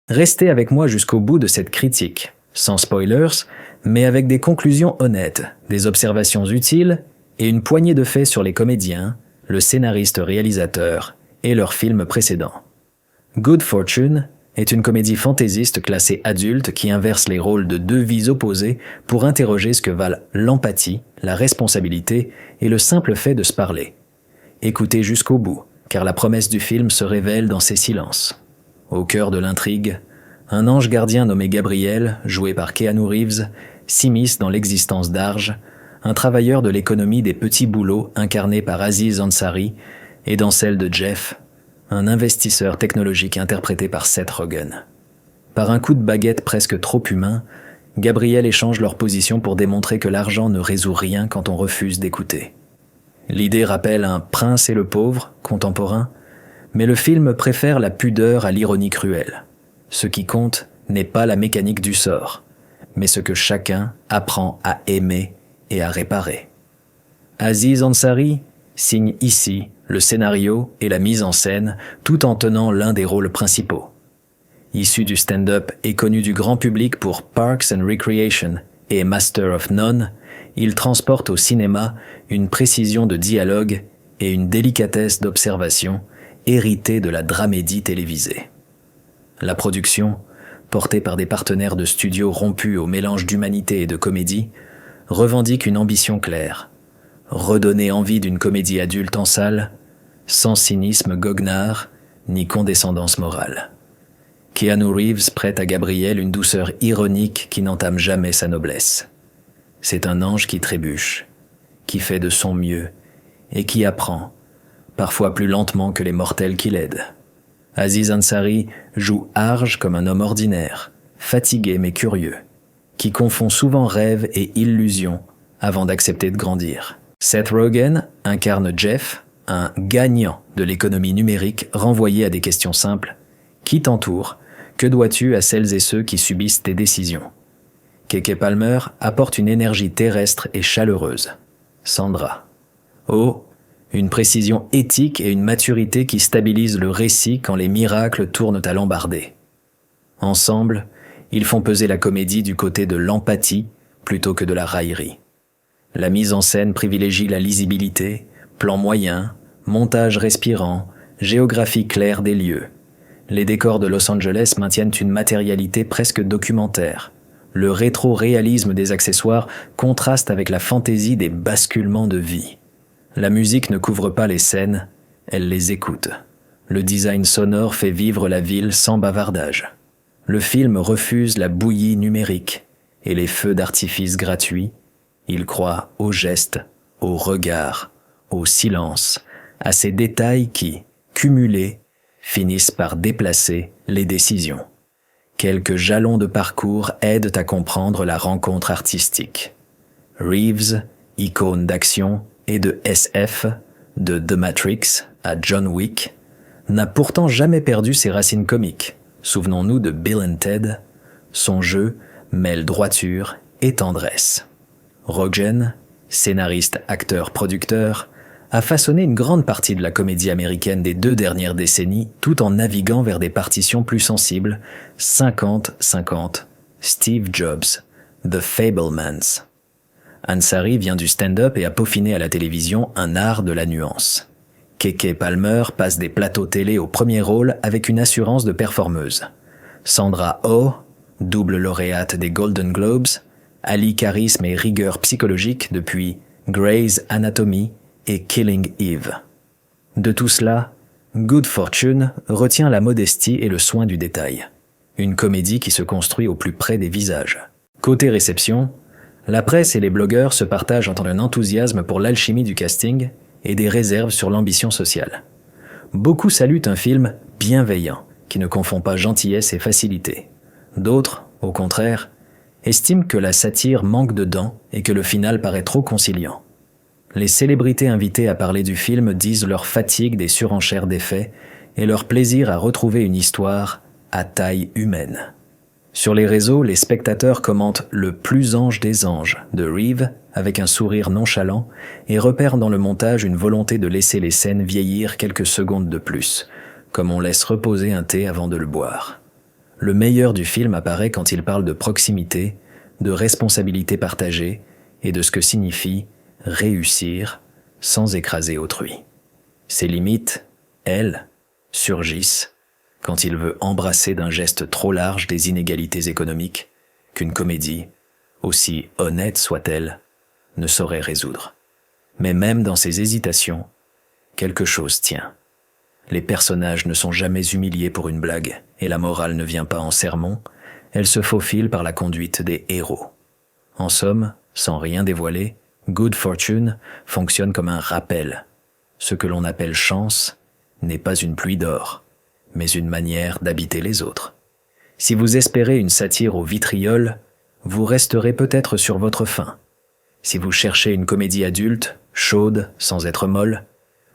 Restez avec moi jusqu'au bout de cette critique, sans spoilers, mais avec des conclusions honnêtes, des observations utiles et une poignée de faits sur les comédiens, le scénariste-réalisateur et leurs films précédents. Good Fortune est une comédie fantaisiste classée adulte qui inverse les rôles de deux vies opposées pour interroger ce que valent l'empathie, la responsabilité et le simple fait de se parler. Écoutez jusqu'au bout, car la promesse du film se révèle dans ses silences. Au cœur de l'intrigue, un ange gardien nommé Gabriel, joué par Keanu Reeves, s'immisce dans l'existence d'Arj, un travailleur de l'économie des petits boulots incarné par Aziz Ansari, et dans celle de Jeff, un investisseur technologique interprété par Seth Rogen. Par un coup de baguette presque trop humain, Gabriel échange leur position pour démontrer que l'argent ne résout rien quand on refuse d'écouter. L'idée rappelle un Prince et le pauvre, contemporain, mais le film préfère la pudeur à l'ironie cruelle. Ce qui compte n'est pas la mécanique du sort, mais ce que chacun apprend à aimer et à réparer. Aziz Ansari signe ici le scénario et la mise en scène tout en tenant l'un des rôles principaux. Issu du stand-up et connu du grand public pour Parks and Recreation et Master of None, il transporte au cinéma une précision de dialogue et une délicatesse d'observation héritée de la dramédie télévisée. La production, portée par des partenaires de studio rompus au mélange d'humanité et de comédie, revendique une ambition claire: redonner envie d'une comédie adulte en salle, sans cynisme goguenard ni condescendance morale. Keanu Reeves prête à Gabriel une douceur ironique qui n'entame jamais sa noblesse. C'est un ange qui trébuche, qui fait de son mieux et qui apprend, parfois plus lentement que les mortels qui l'aident. Aziz Ansari joue Arj comme un homme ordinaire, fatigué mais curieux, qui confond souvent rêve et illusion avant d'accepter de grandir. Seth Rogen incarne Jeff, un gagnant de l'économie numérique renvoyé à des questions simples. Qui t'entoure? Que dois-tu à celles et ceux qui subissent tes décisions? Keke Palmer apporte une énergie terrestre et chaleureuse. Sandra. Oh, une précision éthique et une maturité qui stabilisent le récit quand les miracles tournent à l'embardée. Ensemble, ils font peser la comédie du côté de l'empathie plutôt que de la raillerie. La mise en scène privilégie la lisibilité, plan moyen, montage respirant, géographie claire des lieux. Les décors de Los Angeles maintiennent une matérialité presque documentaire. Le rétro-réalisme des accessoires contraste avec la fantaisie des basculements de vie. La musique ne couvre pas les scènes, elle les écoute. Le design sonore fait vivre la ville sans bavardage. Le film refuse la bouillie numérique et les feux d'artifice gratuits. Il croit aux gestes, aux regards, au silence, à ces détails qui, cumulés, finissent par déplacer les décisions. Quelques jalons de parcours aident à comprendre la rencontre artistique. Reeves, icône d'action et de SF, de The Matrix à John Wick, n'a pourtant jamais perdu ses racines comiques. Souvenons-nous de Bill and Ted. Son jeu mêle droiture et tendresse. Rogen, scénariste, acteur, producteur, a façonné une grande partie de la comédie américaine des 2 dernières décennies tout en naviguant vers des partitions plus sensibles, 50-50, Steve Jobs, The Fabelmans. Ansari vient du stand-up et a peaufiné à la télévision un art de la nuance. Keke Palmer passe des plateaux télé au premier rôle avec une assurance de performeuse. Sandra Oh, double lauréate des Golden Globes, allie charisme et rigueur psychologique depuis Grey's Anatomy et Killing Eve. De tout cela, Good Fortune retient la modestie et le soin du détail. Une comédie qui se construit au plus près des visages. Côté réception, la presse et les blogueurs se partagent entre un enthousiasme pour l'alchimie du casting et des réserves sur l'ambition sociale. Beaucoup saluent un film bienveillant, qui ne confond pas gentillesse et facilité. D'autres, au contraire, estiment que la satire manque de dents et que le final paraît trop conciliant. Les célébrités invitées à parler du film disent leur fatigue des surenchères d'effets et leur plaisir à retrouver une histoire à taille humaine. Sur les réseaux, les spectateurs commentent le plus ange des anges de Reeves avec un sourire nonchalant et repèrent dans le montage une volonté de laisser les scènes vieillir quelques secondes de plus, comme on laisse reposer un thé avant de le boire. Le meilleur du film apparaît quand il parle de proximité, de responsabilité partagée et de ce que signifie réussir sans écraser autrui. Ses limites, elles, surgissent quand il veut embrasser d'un geste trop large des inégalités économiques qu'une comédie, aussi honnête soit-elle, ne saurait résoudre. Mais même dans ses hésitations, quelque chose tient. Les personnages ne sont jamais humiliés pour une blague, et la morale ne vient pas en sermon, elle se faufile par la conduite des héros. En somme, sans rien dévoiler, Good Fortune fonctionne comme un rappel. Ce que l'on appelle chance n'est pas une pluie d'or, mais une manière d'habiter les autres. Si vous espérez une satire au vitriol, vous resterez peut-être sur votre faim. Si vous cherchez une comédie adulte, chaude, sans être molle,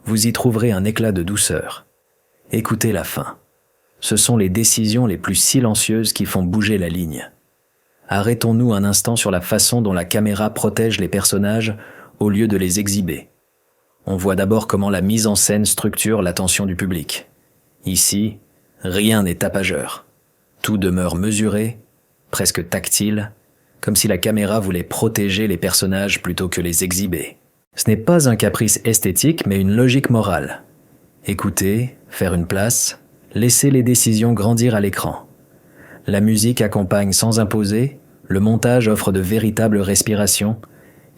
vous y trouverez un éclat de douceur. Écoutez la fin. Ce sont les décisions les plus silencieuses qui font bouger la ligne. Arrêtons-nous un instant sur la façon dont la caméra protège les personnages au lieu de les exhiber. On voit d'abord comment la mise en scène structure l'attention du public. Ici, rien n'est tapageur. Tout demeure mesuré, presque tactile, comme si la caméra voulait protéger les personnages plutôt que les exhiber. Ce n'est pas un caprice esthétique, mais une logique morale. Écouter, faire une place, laisser les décisions grandir à l'écran. La musique accompagne sans imposer, le montage offre de véritables respirations,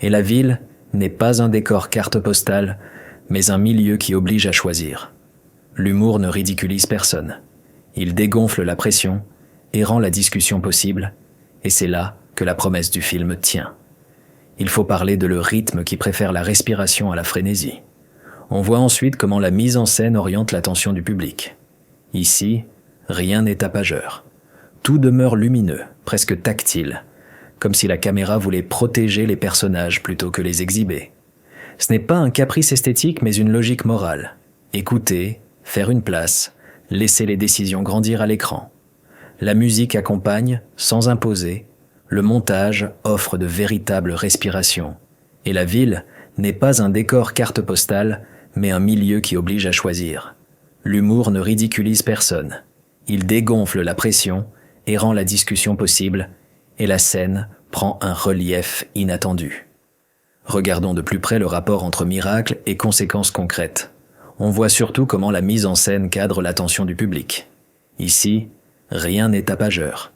et la ville n'est pas un décor carte postale, mais un milieu qui oblige à choisir. L'humour ne ridiculise personne. Il dégonfle la pression et rend la discussion possible, et c'est là que la promesse du film tient. Il faut parler de le rythme qui préfère la respiration à la frénésie. On voit ensuite comment la mise en scène oriente l'attention du public. Ici, rien n'est tapageur. Tout demeure lumineux, presque tactile, comme si la caméra voulait protéger les personnages plutôt que les exhiber. Ce n'est pas un caprice esthétique, mais une logique morale. Écouter, faire une place, laisser les décisions grandir à l'écran. La musique accompagne, sans imposer, le montage offre de véritables respirations. Et la ville n'est pas un décor carte postale, mais un milieu qui oblige à choisir. L'humour ne ridiculise personne. Il dégonfle la pression et rend la discussion possible, et la scène prend un relief inattendu. Regardons de plus près le rapport entre miracle et conséquences concrètes. On voit surtout comment la mise en scène cadre l'attention du public. Ici, rien n'est tapageur.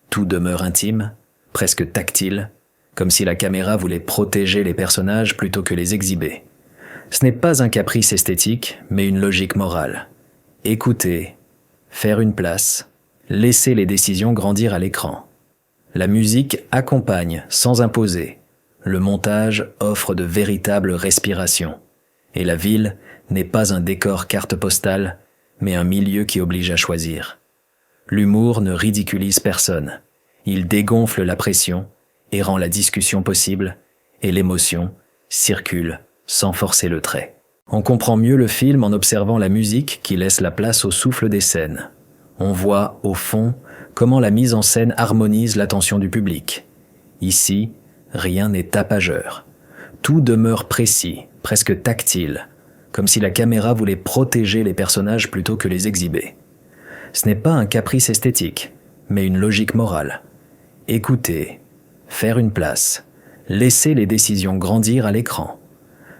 Tout demeure intime, presque tactile, comme si la caméra voulait protéger les personnages plutôt que les exhiber. Ce n'est pas un caprice esthétique, mais une logique morale. Écouter, faire une place, laisser les décisions grandir à l'écran. La musique accompagne sans imposer. Le montage offre de véritables respirations. Et la ville n'est pas un décor carte postale, mais un milieu qui oblige à choisir. L'humour ne ridiculise personne. Il dégonfle la pression et rend la discussion possible, et l'émotion circule sans forcer le trait. On comprend mieux le film en observant la musique qui laisse la place au souffle des scènes. On voit, au fond, comment la mise en scène harmonise l'attention du public. Ici, rien n'est tapageur. Tout demeure précis, presque tactile, comme si la caméra voulait protéger les personnages plutôt que les exhiber. Ce n'est pas un caprice esthétique, mais une logique morale. Écouter, faire une place, laisser les décisions grandir à l'écran.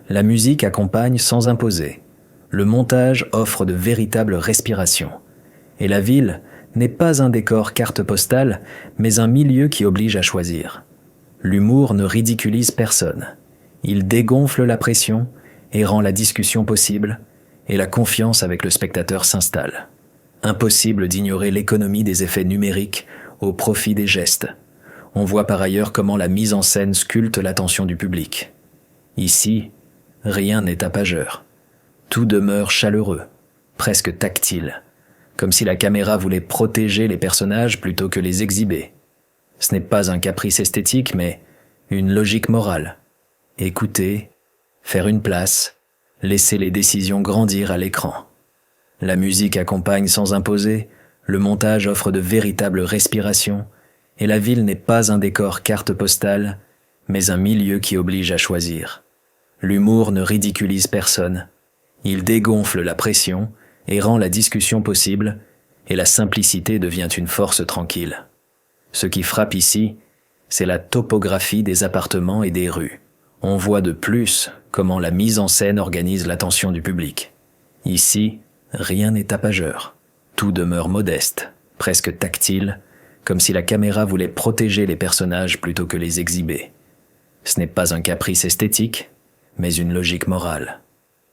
La musique accompagne sans imposer. Le montage offre de véritables respirations. Et la ville n'est pas un décor carte postale, mais un milieu qui oblige à choisir. L'humour ne ridiculise personne. Il dégonfle la pression et rend la discussion possible, et la confiance avec le spectateur s'installe. Impossible d'ignorer l'économie des effets numériques au profit des gestes. On voit par ailleurs comment la mise en scène sculpte l'attention du public. Ici, rien n'est tapageur. Tout demeure chaleureux, presque tactile, comme si la caméra voulait protéger les personnages plutôt que les exhiber. Ce n'est pas un caprice esthétique, mais une logique morale. Écouter, faire une place, laisser les décisions grandir à l'écran. La musique accompagne sans imposer, le montage offre de véritables respirations, et la ville n'est pas un décor carte postale, mais un milieu qui oblige à choisir. L'humour ne ridiculise personne. Il dégonfle la pression et rend la discussion possible, et la simplicité devient une force tranquille. Ce qui frappe ici, c'est la topographie des appartements et des rues. On voit de plus comment la mise en scène organise l'attention du public. Ici, rien n'est tapageur. Tout demeure modeste, presque tactile, comme si la caméra voulait protéger les personnages plutôt que les exhiber. Ce n'est pas un caprice esthétique, mais une logique morale.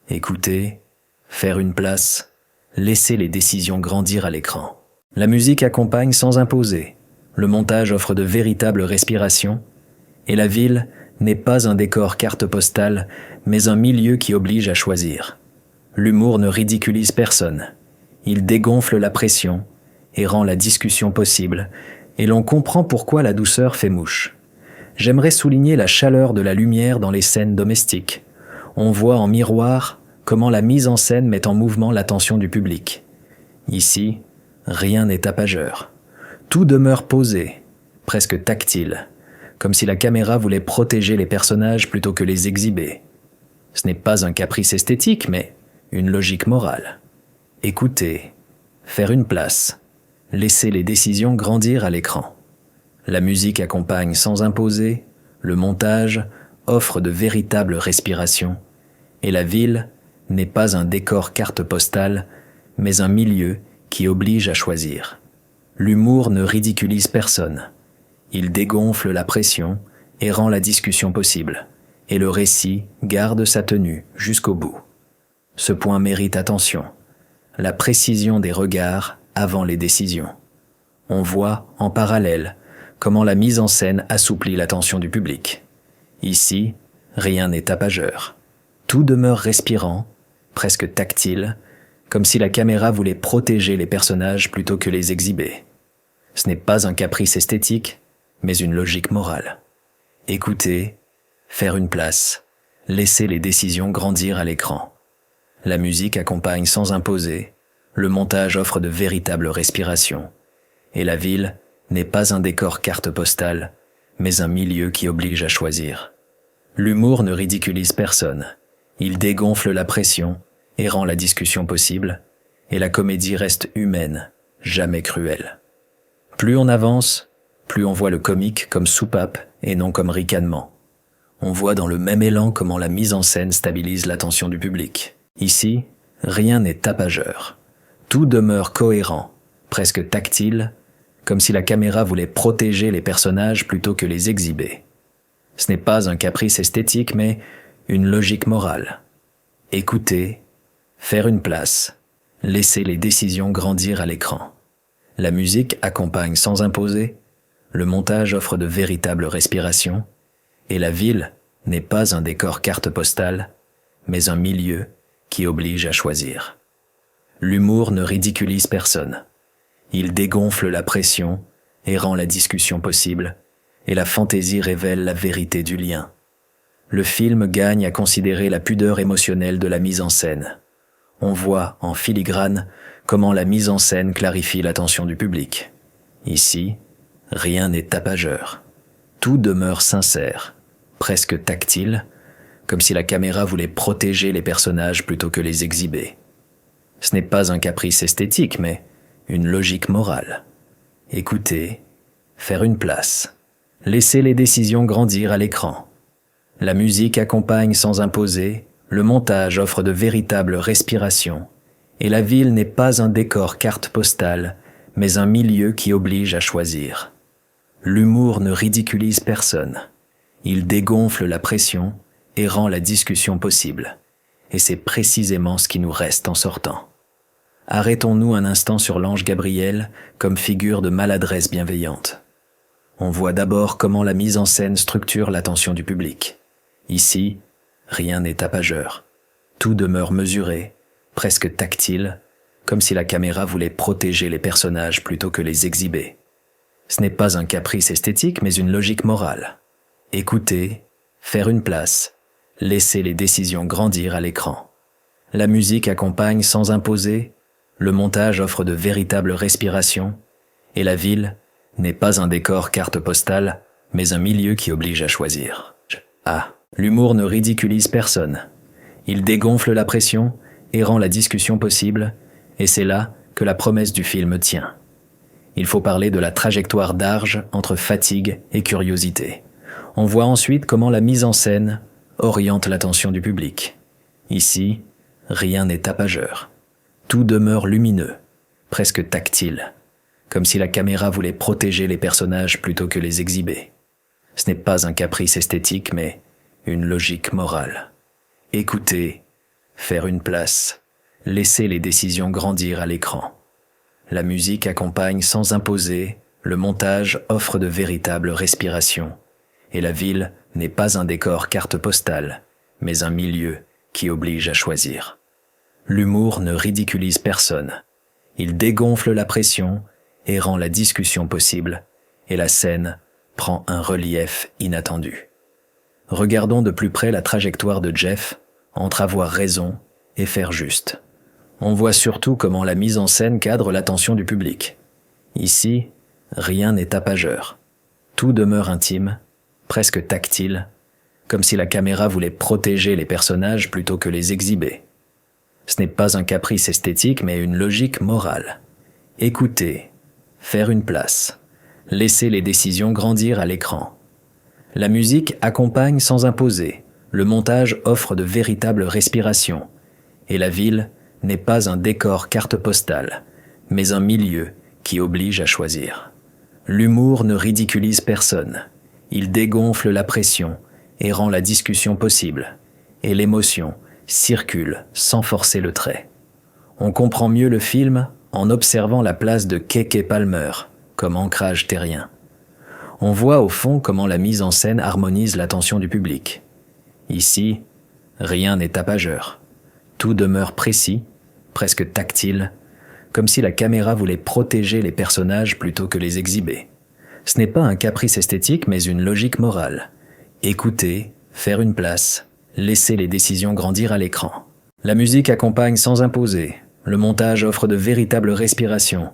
Écouter, faire une place, laisser les décisions grandir à l'écran. La musique accompagne sans imposer. Le montage offre de véritables respirations, et la ville n'est pas un décor carte postale, mais un milieu qui oblige à choisir. L'humour ne ridiculise personne. Il dégonfle la pression et rend la discussion possible, et l'on comprend pourquoi la douceur fait mouche. J'aimerais souligner la chaleur de la lumière dans les scènes domestiques. On voit en miroir comment la mise en scène met en mouvement l'attention du public. Ici, rien n'est tapageur. Tout demeure posé, presque tactile, comme si la caméra voulait protéger les personnages plutôt que les exhiber. Ce n'est pas un caprice esthétique, mais une logique morale. Écouter, faire une place, laisser les décisions grandir à l'écran. La musique accompagne sans imposer, le montage offre de véritables respirations, et la ville n'est pas un décor carte postale, mais un milieu qui oblige à choisir. L'humour ne ridiculise personne. Il dégonfle la pression et rend la discussion possible, et le récit garde sa tenue jusqu'au bout. Ce point mérite attention. La précision des regards avant les décisions. On voit, en parallèle, comment la mise en scène assouplit l'attention du public. Ici, rien n'est tapageur. Tout demeure respirant, presque tactile, comme si la caméra voulait protéger les personnages plutôt que les exhiber. Ce n'est pas un caprice esthétique, mais une logique morale. Écouter, faire une place, laisser les décisions grandir à l'écran. La musique accompagne sans imposer, le montage offre de véritables respirations, et la ville n'est pas un décor carte postale, mais un milieu qui oblige à choisir. L'humour ne ridiculise personne, il dégonfle la pression et rend la discussion possible, et la comédie reste humaine, jamais cruelle. Plus on avance, plus on voit le comique comme soupape et non comme ricanement. On voit dans le même élan comment la mise en scène stabilise l'attention du public. Ici, rien n'est tapageur. Tout demeure cohérent, presque tactile, comme si la caméra voulait protéger les personnages plutôt que les exhiber. Ce n'est pas un caprice esthétique, mais une logique morale. Écouter, faire une place, laisser les décisions grandir à l'écran. La musique accompagne sans imposer, le montage offre de véritables respirations, et la ville n'est pas un décor carte postale, mais un milieu qui oblige à choisir. L'humour ne ridiculise personne. Il dégonfle la pression et rend la discussion possible, et la fantaisie révèle la vérité du lien. Le film gagne à considérer la pudeur émotionnelle de la mise en scène. On voit, en filigrane, comment la mise en scène clarifie l'attention du public. Ici, rien n'est tapageur. Tout demeure sincère, presque tactile, comme si la caméra voulait protéger les personnages plutôt que les exhiber. Ce n'est pas un caprice esthétique, mais une logique morale. Écouter, faire une place, laisser les décisions grandir à l'écran. La musique accompagne sans imposer, le montage offre de véritables respirations, et la ville n'est pas un décor carte postale, mais un milieu qui oblige à choisir. L'humour ne ridiculise personne. Il dégonfle la pression et rend la discussion possible. Et c'est précisément ce qui nous reste en sortant. Arrêtons-nous un instant sur l'ange Gabriel comme figure de maladresse bienveillante. On voit d'abord comment la mise en scène structure l'attention du public. Ici, rien n'est tapageur. Tout demeure mesuré, presque tactile, comme si la caméra voulait protéger les personnages plutôt que les exhiber. Ce n'est pas un caprice esthétique, mais une logique morale. Écouter, faire une place, laisser les décisions grandir à l'écran. La musique accompagne sans imposer, le montage offre de véritables respirations, et la ville n'est pas un décor carte postale, mais un milieu qui oblige à choisir. L'humour ne ridiculise personne. Il dégonfle la pression et rend la discussion possible, et c'est là que la promesse du film tient. Il faut parler de la trajectoire d'Arge entre fatigue et curiosité. On voit ensuite comment la mise en scène oriente l'attention du public. Ici, rien n'est tapageur. Tout demeure lumineux, presque tactile, comme si la caméra voulait protéger les personnages plutôt que les exhiber. Ce n'est pas un caprice esthétique, mais une logique morale. Écouter, faire une place, laisser les décisions grandir à l'écran. La musique accompagne sans imposer, le montage offre de véritables respirations, et la ville n'est pas un décor carte postale, mais un milieu qui oblige à choisir. L'humour ne ridiculise personne. Il dégonfle la pression et rend la discussion possible, et la scène prend un relief inattendu. Regardons de plus près la trajectoire de Jeff entre avoir raison et faire juste. On voit surtout comment la mise en scène cadre l'attention du public. Ici, rien n'est tapageur. Tout demeure intime, presque tactile, comme si la caméra voulait protéger les personnages plutôt que les exhiber. Ce n'est pas un caprice esthétique, mais une logique morale. Écouter, faire une place, laisser les décisions grandir à l'écran. La musique accompagne sans imposer, le montage offre de véritables respirations, et la ville n'est pas un décor carte postale, mais un milieu qui oblige à choisir. L'humour ne ridiculise personne, il dégonfle la pression et rend la discussion possible, et l'émotion circule sans forcer le trait. On comprend mieux le film en observant la place de Keke Palmer comme ancrage terrien. On voit au fond comment la mise en scène harmonise l'attention du public. Ici, rien n'est tapageur. Tout demeure précis, presque tactile, comme si la caméra voulait protéger les personnages plutôt que les exhiber. Ce n'est pas un caprice esthétique, mais une logique morale. Écouter, faire une place, laisser les décisions grandir à l'écran. La musique accompagne sans imposer, le montage offre de véritables respirations,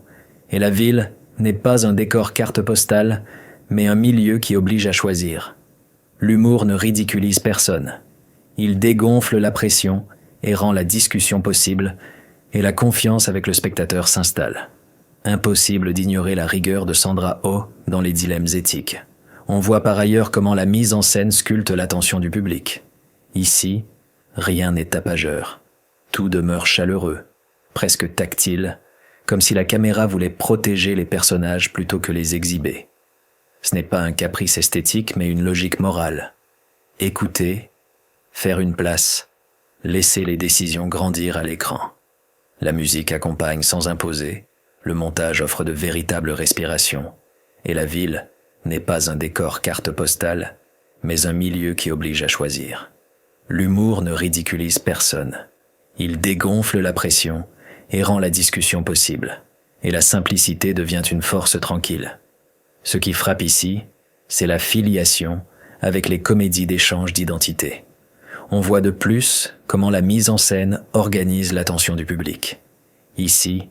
et la ville n'est pas un décor carte postale, mais un milieu qui oblige à choisir. L'humour ne ridiculise personne. Il dégonfle la pression et rend la discussion possible, et la confiance avec le spectateur s'installe. Impossible d'ignorer la rigueur de Sandra Oh dans les dilemmes éthiques. On voit par ailleurs comment la mise en scène sculpte l'attention du public. Ici, rien n'est tapageur. Tout demeure chaleureux, presque tactile, comme si la caméra voulait protéger les personnages plutôt que les exhiber. Ce n'est pas un caprice esthétique, mais une logique morale. Écouter, faire une place, laisser les décisions grandir à l'écran. La musique accompagne sans imposer, le montage offre de véritables respirations, et la ville n'est pas un décor carte postale, mais un milieu qui oblige à choisir. L'humour ne ridiculise personne. Il dégonfle la pression et rend la discussion possible, et la simplicité devient une force tranquille. Ce qui frappe ici, c'est la filiation avec les comédies d'échange d'identité. On voit de plus comment la mise en scène organise l'attention du public. Ici,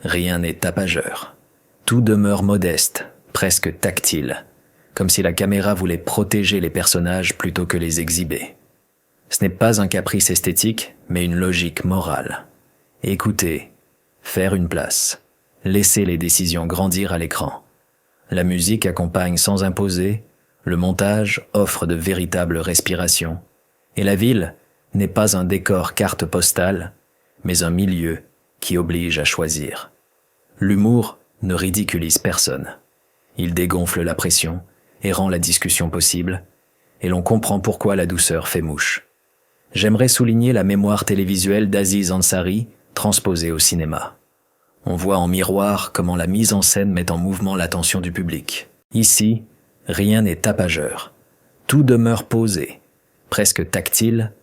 rien n'est tapageur. Tout demeure modeste, presque tactile, comme si la caméra voulait protéger les personnages plutôt que les exhiber. Ce n'est pas un caprice esthétique, mais une logique morale. Écouter, faire une place, laisser les décisions grandir à l'écran. La musique accompagne sans imposer, le montage offre de véritables respirations, et la ville n'est pas un décor carte postale, mais un milieu qui oblige à choisir. L'humour ne ridiculise personne. Il dégonfle la pression et rend la discussion possible, et l'on comprend pourquoi la douceur fait mouche. J'aimerais souligner la mémoire télévisuelle d'Aziz Ansari, transposée au cinéma. On voit en miroir comment la mise en scène met en mouvement l'attention du public. Ici, rien n'est tapageur. Tout demeure posé, presque tactile,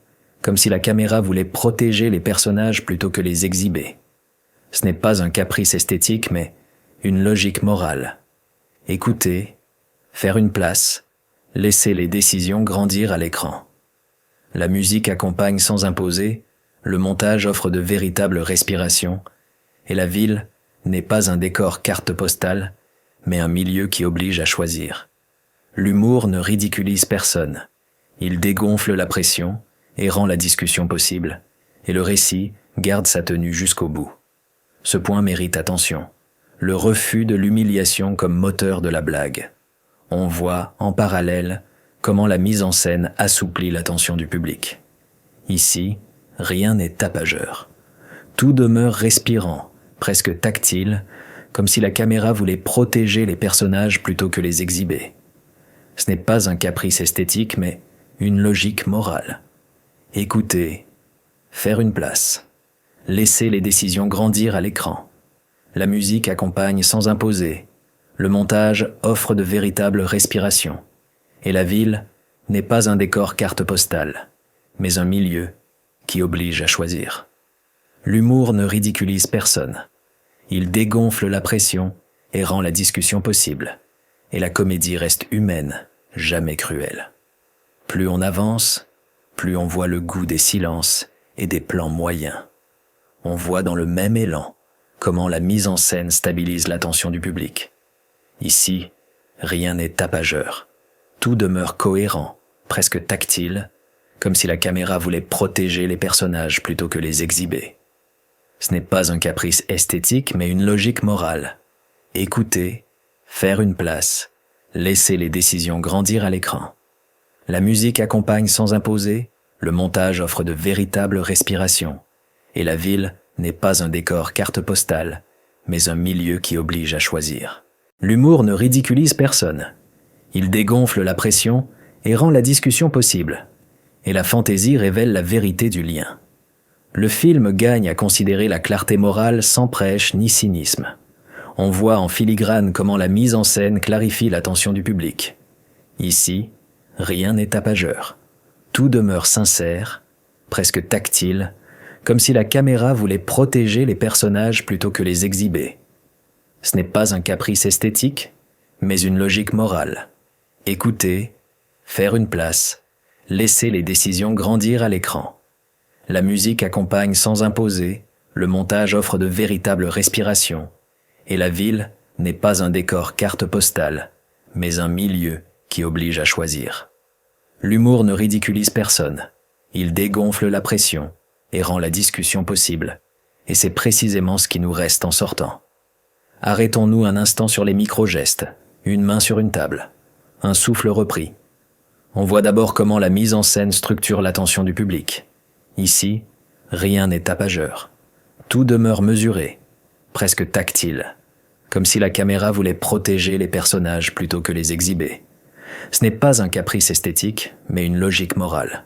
comme si la caméra voulait protéger les personnages plutôt que les exhiber. Ce n'est pas un caprice esthétique, mais une logique morale. Écouter, faire une place, laisser les décisions grandir à l'écran. La musique accompagne sans imposer, le montage offre de véritables respirations, et la ville n'est pas un décor carte postale, mais un milieu qui oblige à choisir. L'humour ne ridiculise personne. Il dégonfle la pression et rend la discussion possible, et le récit garde sa tenue jusqu'au bout. Ce point mérite attention. Le refus de l'humiliation comme moteur de la blague. On voit, en parallèle, comment la mise en scène assouplit l'attention du public. Ici, rien n'est tapageur. Tout demeure respirant, presque tactile, comme si la caméra voulait protéger les personnages plutôt que les exhiber. Ce n'est pas un caprice esthétique, mais une logique morale. Écouter, faire une place, laisser les décisions grandir à l'écran. La musique accompagne sans imposer, le montage offre de véritables respirations, et la ville n'est pas un décor carte postale, mais un milieu qui oblige à choisir. L'humour ne ridiculise personne. Il dégonfle la pression et rend la discussion possible. Et la comédie reste humaine, jamais cruelle. Plus on avance, plus on voit le goût des silences et des plans moyens. On voit dans le même élan comment la mise en scène stabilise l'attention du public. Ici, rien n'est tapageur. Tout demeure cohérent, presque tactile, comme si la caméra voulait protéger les personnages plutôt que les exhiber. Ce n'est pas un caprice esthétique, mais une logique morale. Écouter, faire une place, laisser les décisions grandir à l'écran. La musique accompagne sans imposer, le montage offre de véritables respirations, et la ville n'est pas un décor carte postale, mais un milieu qui oblige à choisir. L'humour ne ridiculise personne. Il dégonfle la pression et rend la discussion possible, et la fantaisie révèle la vérité du lien. Le film gagne à considérer la clarté morale sans prêche ni cynisme. On voit en filigrane comment la mise en scène clarifie l'attention du public. Ici, rien n'est tapageur. Tout demeure sincère, presque tactile, comme si la caméra voulait protéger les personnages plutôt que les exhiber. Ce n'est pas un caprice esthétique, mais une logique morale. Écouter, faire une place, laisser les décisions grandir à l'écran. La musique accompagne sans imposer, le montage offre de véritables respirations, et la ville n'est pas un décor carte postale, mais un milieu qui oblige à choisir. L'humour ne ridiculise personne, il dégonfle la pression et rend la discussion possible, et c'est précisément ce qui nous reste en sortant. Arrêtons-nous un instant sur les micro-gestes, une main sur une table, un souffle repris. On voit d'abord comment la mise en scène structure l'attention du public. Ici, rien n'est tapageur. Tout demeure mesuré, presque tactile, comme si la caméra voulait protéger les personnages plutôt que les exhiber. Ce n'est pas un caprice esthétique, mais une logique morale.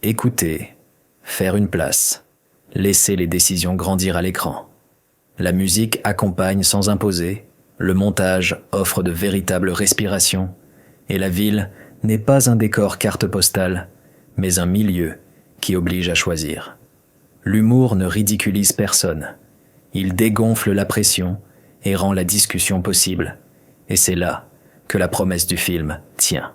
Écouter, faire une place, laisser les décisions grandir à l'écran. La musique accompagne sans imposer, le montage offre de véritables respirations, et la ville n'est pas un décor carte postale, mais un milieu qui oblige à choisir. L'humour ne ridiculise personne. Il dégonfle la pression et rend la discussion possible. Et c'est là que la promesse du film tient.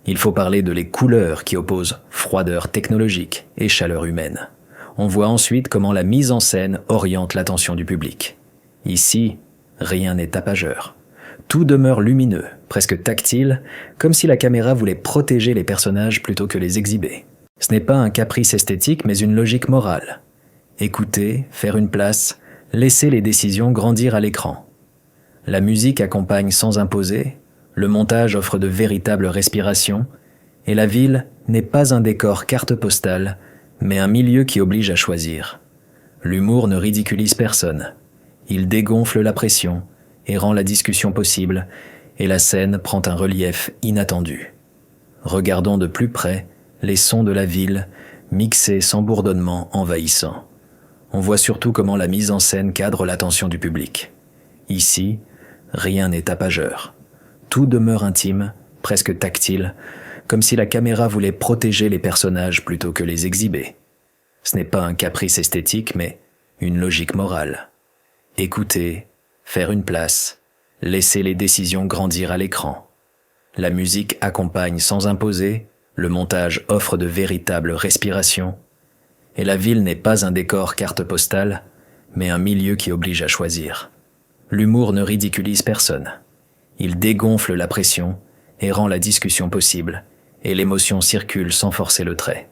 Il faut parler de les couleurs qui opposent froideur technologique et chaleur humaine. On voit ensuite comment la mise en scène oriente l'attention du public. Ici, rien n'est tapageur. Tout demeure lumineux, presque tactile, comme si la caméra voulait protéger les personnages plutôt que les exhiber. Ce n'est pas un caprice esthétique, mais une logique morale. Écouter, faire une place, laisser les décisions grandir à l'écran. La musique accompagne sans imposer, le montage offre de véritables respirations, et la ville n'est pas un décor carte postale, mais un milieu qui oblige à choisir. L'humour ne ridiculise personne. Il dégonfle la pression et rend la discussion possible, et la scène prend un relief inattendu. Regardons de plus près les sons de la ville, mixés sans bourdonnement envahissant. On voit surtout comment la mise en scène cadre l'attention du public. Ici, rien n'est tapageur. Tout demeure intime, presque tactile, comme si la caméra voulait protéger les personnages plutôt que les exhiber. Ce n'est pas un caprice esthétique, mais une logique morale. Écouter, faire une place, laisser les décisions grandir à l'écran. La musique accompagne sans imposer, le montage offre de véritables respirations, et la ville n'est pas un décor carte postale, mais un milieu qui oblige à choisir. L'humour ne ridiculise personne. Il dégonfle la pression et rend la discussion possible, et l'émotion circule sans forcer le trait.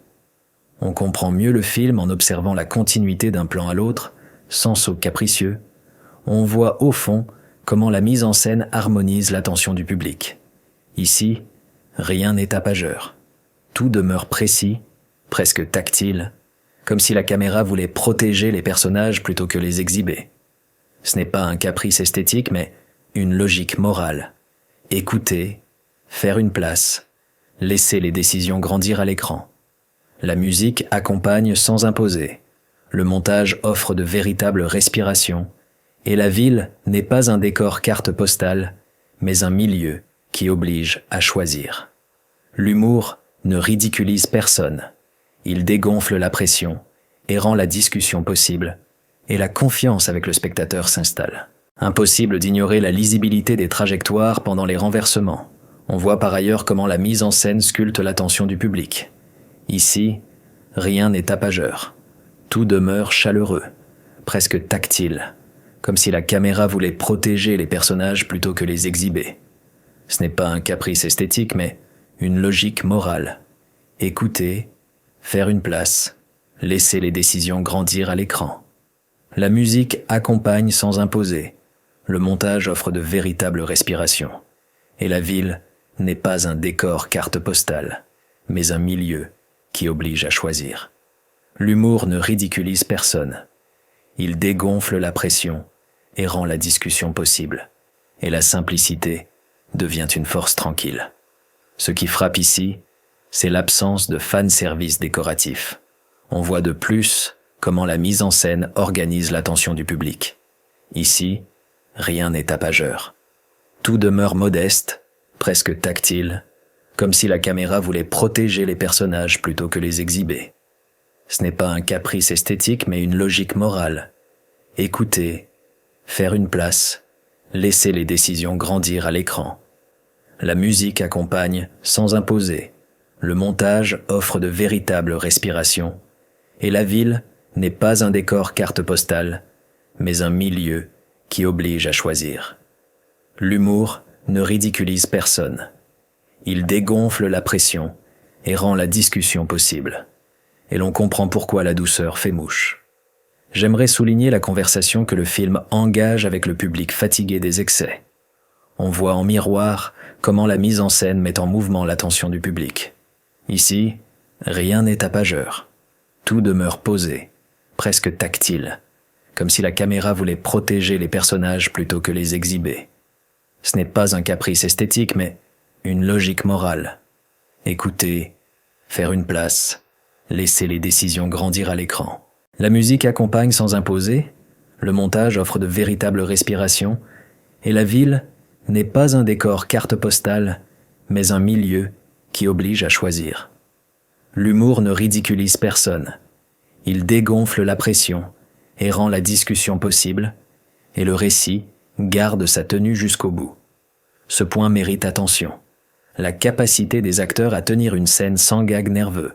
On comprend mieux le film en observant la continuité d'un plan à l'autre, sans saut capricieux, on voit au fond comment la mise en scène harmonise l'attention du public. Ici, rien n'est tapageur. Tout demeure précis, presque tactile, comme si la caméra voulait protéger les personnages plutôt que les exhiber. Ce n'est pas un caprice esthétique, mais une logique morale. Écouter, faire une place, laisser les décisions grandir à l'écran. La musique accompagne sans imposer. Le montage offre de véritables respirations. Et la ville n'est pas un décor carte postale, mais un milieu qui oblige à choisir. L'humour ne ridiculise personne. Il dégonfle la pression et rend la discussion possible, et la confiance avec le spectateur s'installe. Impossible d'ignorer la lisibilité des trajectoires pendant les renversements. On voit par ailleurs comment la mise en scène sculpte l'attention du public. Ici, rien n'est tapageur. Tout demeure chaleureux, presque tactile, comme si la caméra voulait protéger les personnages plutôt que les exhiber. Ce n'est pas un caprice esthétique, mais une logique morale. Écouter, faire une place, laisser les décisions grandir à l'écran. La musique accompagne sans imposer. Le montage offre de véritables respirations. Et la ville n'est pas un décor carte postale, mais un milieu qui oblige à choisir. L'humour ne ridiculise personne. Il dégonfle la pression et rend la discussion possible. Et la simplicité devient une force tranquille. Ce qui frappe ici, c'est l'absence de fanservice décoratif. On voit de plus comment la mise en scène organise l'attention du public. Ici, rien n'est tapageur. Tout demeure modeste, presque tactile, comme si la caméra voulait protéger les personnages plutôt que les exhiber. Ce n'est pas un caprice esthétique, mais une logique morale. Écouter, faire une place, laisser les décisions grandir à l'écran. La musique accompagne sans imposer. Le montage offre de véritables respirations. Et la ville n'est pas un décor carte postale, mais un milieu qui oblige à choisir. L'humour ne ridiculise personne. Il dégonfle la pression et rend la discussion possible. Et l'on comprend pourquoi la douceur fait mouche. J'aimerais souligner la conversation que le film engage avec le public fatigué des excès. On voit en miroir comment la mise en scène met en mouvement l'attention du public. Ici, rien n'est tapageur. Tout demeure posé, presque tactile, comme si la caméra voulait protéger les personnages plutôt que les exhiber. Ce n'est pas un caprice esthétique, mais une logique morale. Écouter, faire une place, laisser les décisions grandir à l'écran. La musique accompagne sans imposer, le montage offre de véritables respirations, et la ville n'est pas un décor carte postale, mais un milieu qui oblige à choisir. L'humour ne ridiculise personne. Il dégonfle la pression et rend la discussion possible, et le récit garde sa tenue jusqu'au bout. Ce point mérite attention. La capacité des acteurs à tenir une scène sans gag nerveux.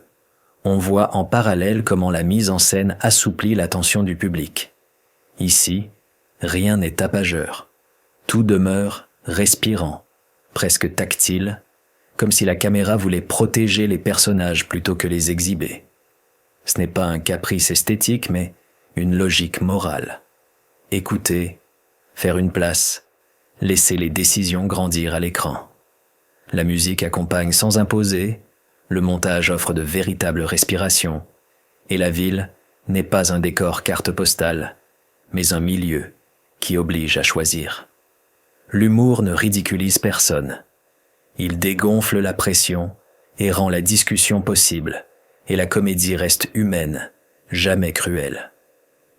On voit en parallèle comment la mise en scène assouplit l'attention du public. Ici, rien n'est tapageur. Tout demeure respirant, presque tactile, comme si la caméra voulait protéger les personnages plutôt que les exhiber. Ce n'est pas un caprice esthétique, mais une logique morale. Écouter, faire une place, laisser les décisions grandir à l'écran. La musique accompagne sans imposer, le montage offre de véritables respirations, et la ville n'est pas un décor carte postale, mais un milieu qui oblige à choisir. L'humour ne ridiculise personne. Il dégonfle la pression et rend la discussion possible, et la comédie reste humaine, jamais cruelle.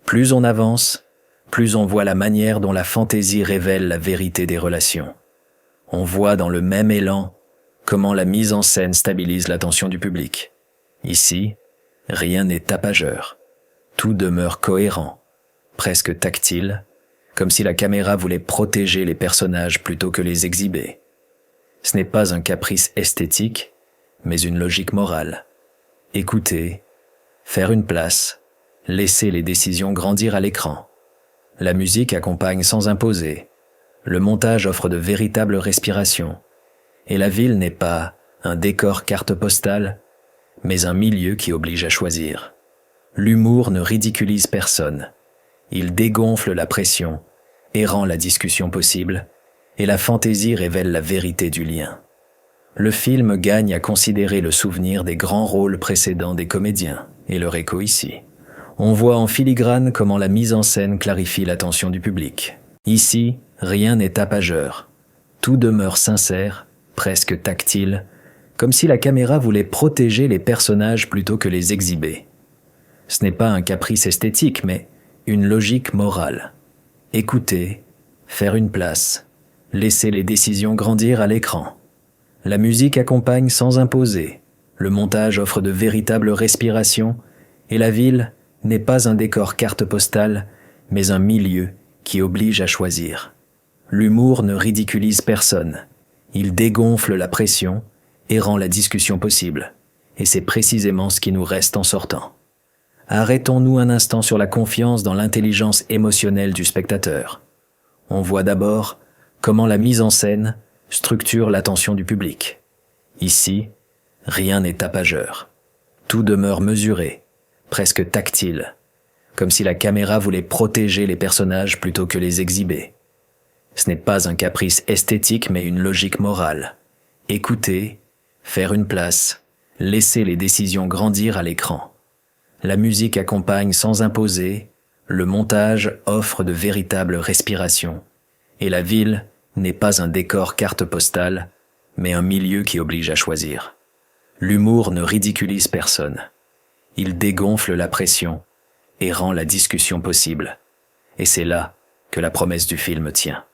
Plus on avance, plus on voit la manière dont la fantaisie révèle la vérité des relations. On voit dans le même élan comment la mise en scène stabilise l'attention du public. Ici, rien n'est tapageur. Tout demeure cohérent, presque tactile, comme si la caméra voulait protéger les personnages plutôt que les exhiber. Ce n'est pas un caprice esthétique, mais une logique morale. Écouter, faire une place, laisser les décisions grandir à l'écran. La musique accompagne sans imposer. Le montage offre de véritables respirations. Et la ville n'est pas un décor carte postale, mais un milieu qui oblige à choisir. L'humour ne ridiculise personne. Il dégonfle la pression et rend la discussion possible, et la fantaisie révèle la vérité du lien. Le film gagne à considérer le souvenir des grands rôles précédents des comédiens et leur écho ici. On voit en filigrane comment la mise en scène clarifie l'attention du public. Ici, rien n'est tapageur. Tout demeure sincère, presque tactile, comme si la caméra voulait protéger les personnages plutôt que les exhiber. Ce n'est pas un caprice esthétique, mais une logique morale. Écouter, faire une place, laisser les décisions grandir à l'écran. La musique accompagne sans imposer, le montage offre de véritables respirations, et la ville n'est pas un décor carte postale, mais un milieu qui oblige à choisir. L'humour ne ridiculise personne, il dégonfle la pression et rend la discussion possible, et c'est précisément ce qui nous reste en sortant. Arrêtons-nous un instant sur la confiance dans l'intelligence émotionnelle du spectateur. On voit d'abord comment la mise en scène structure l'attention du public. Ici, rien n'est tapageur. Tout demeure mesuré, presque tactile, comme si la caméra voulait protéger les personnages plutôt que les exhiber. Ce n'est pas un caprice esthétique mais une logique morale. Écouter, faire une place, laisser les décisions grandir à l'écran. La musique accompagne sans imposer, le montage offre de véritables respirations, et la ville n'est pas un décor carte postale, mais un milieu qui oblige à choisir. L'humour ne ridiculise personne. Il dégonfle la pression et rend la discussion possible. Et c'est là que la promesse du film tient.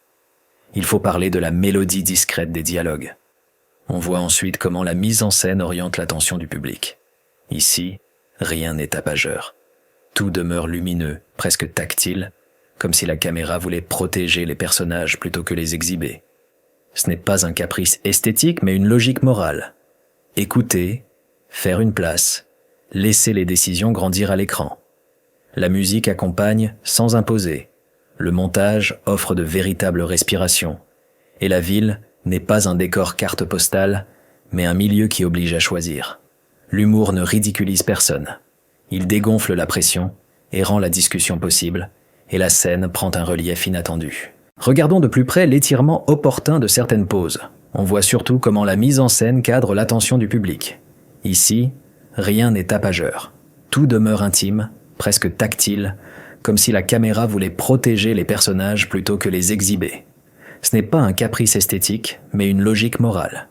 Il faut parler de la mélodie discrète des dialogues. On voit ensuite comment la mise en scène oriente l'attention du public. Ici, rien n'est tapageur. Tout demeure lumineux, presque tactile, comme si la caméra voulait protéger les personnages plutôt que les exhiber. Ce n'est pas un caprice esthétique, mais une logique morale. Écouter, faire une place, laisser les décisions grandir à l'écran. La musique accompagne sans imposer. Le montage offre de véritables respirations. Et la ville n'est pas un décor carte postale, mais un milieu qui oblige à choisir. L'humour ne ridiculise personne. Il dégonfle la pression et rend la discussion possible, et la scène prend un relief inattendu. Regardons de plus près l'étirement opportun de certaines pauses. On voit surtout comment la mise en scène cadre l'attention du public. Ici, rien n'est tapageur. Tout demeure intime, presque tactile, comme si la caméra voulait protéger les personnages plutôt que les exhiber. Ce n'est pas un caprice esthétique, mais une logique morale.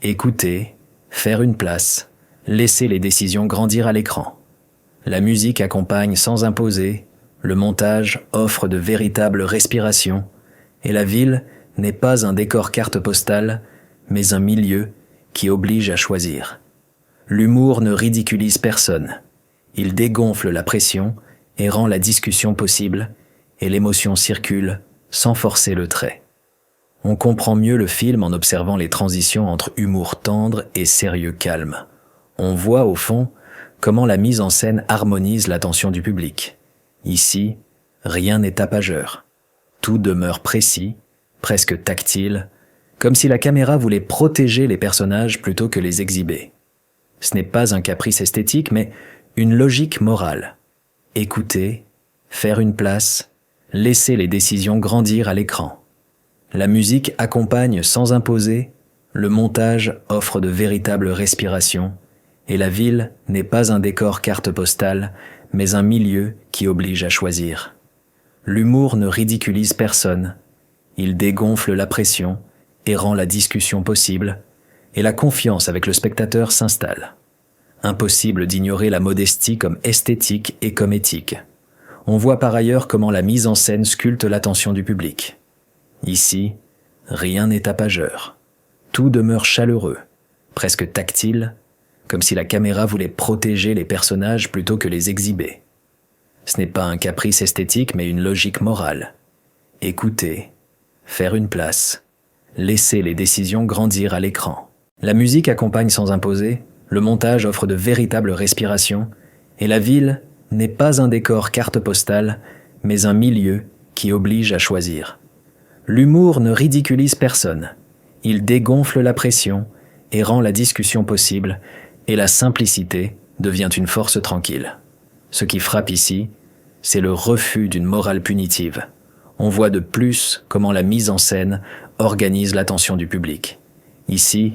Écouter, faire une place, laisser les décisions grandir à l'écran. La musique accompagne sans imposer, le montage offre de véritables respirations, et la ville n'est pas un décor carte postale, mais un milieu qui oblige à choisir. L'humour ne ridiculise personne. Il dégonfle la pression et rend la discussion possible, et l'émotion circule sans forcer le trait. On comprend mieux le film en observant les transitions entre humour tendre et sérieux calme. On voit au fond comment la mise en scène harmonise l'attention du public. Ici, rien n'est tapageur. Tout demeure précis, presque tactile, comme si la caméra voulait protéger les personnages plutôt que les exhiber. Ce n'est pas un caprice esthétique, mais une logique morale. Écouter, faire une place, laisser les décisions grandir à l'écran. La musique accompagne sans imposer, le montage offre de véritables respirations, et la ville n'est pas un décor carte postale, mais un milieu qui oblige à choisir. L'humour ne ridiculise personne, il dégonfle la pression et rend la discussion possible, et la confiance avec le spectateur s'installe. Impossible d'ignorer la modestie comme esthétique et comme éthique. On voit par ailleurs comment la mise en scène sculpte l'attention du public. Ici, rien n'est tapageur. Tout demeure chaleureux, presque tactile, comme si la caméra voulait protéger les personnages plutôt que les exhiber. Ce n'est pas un caprice esthétique, mais une logique morale. Écouter, faire une place, laisser les décisions grandir à l'écran. La musique accompagne sans imposer, le montage offre de véritables respirations, et la ville n'est pas un décor carte postale, mais un milieu qui oblige à choisir. L'humour ne ridiculise personne. Il dégonfle la pression et rend la discussion possible, et la simplicité devient une force tranquille. Ce qui frappe ici, c'est le refus d'une morale punitive. On voit de plus comment la mise en scène organise l'attention du public. Ici,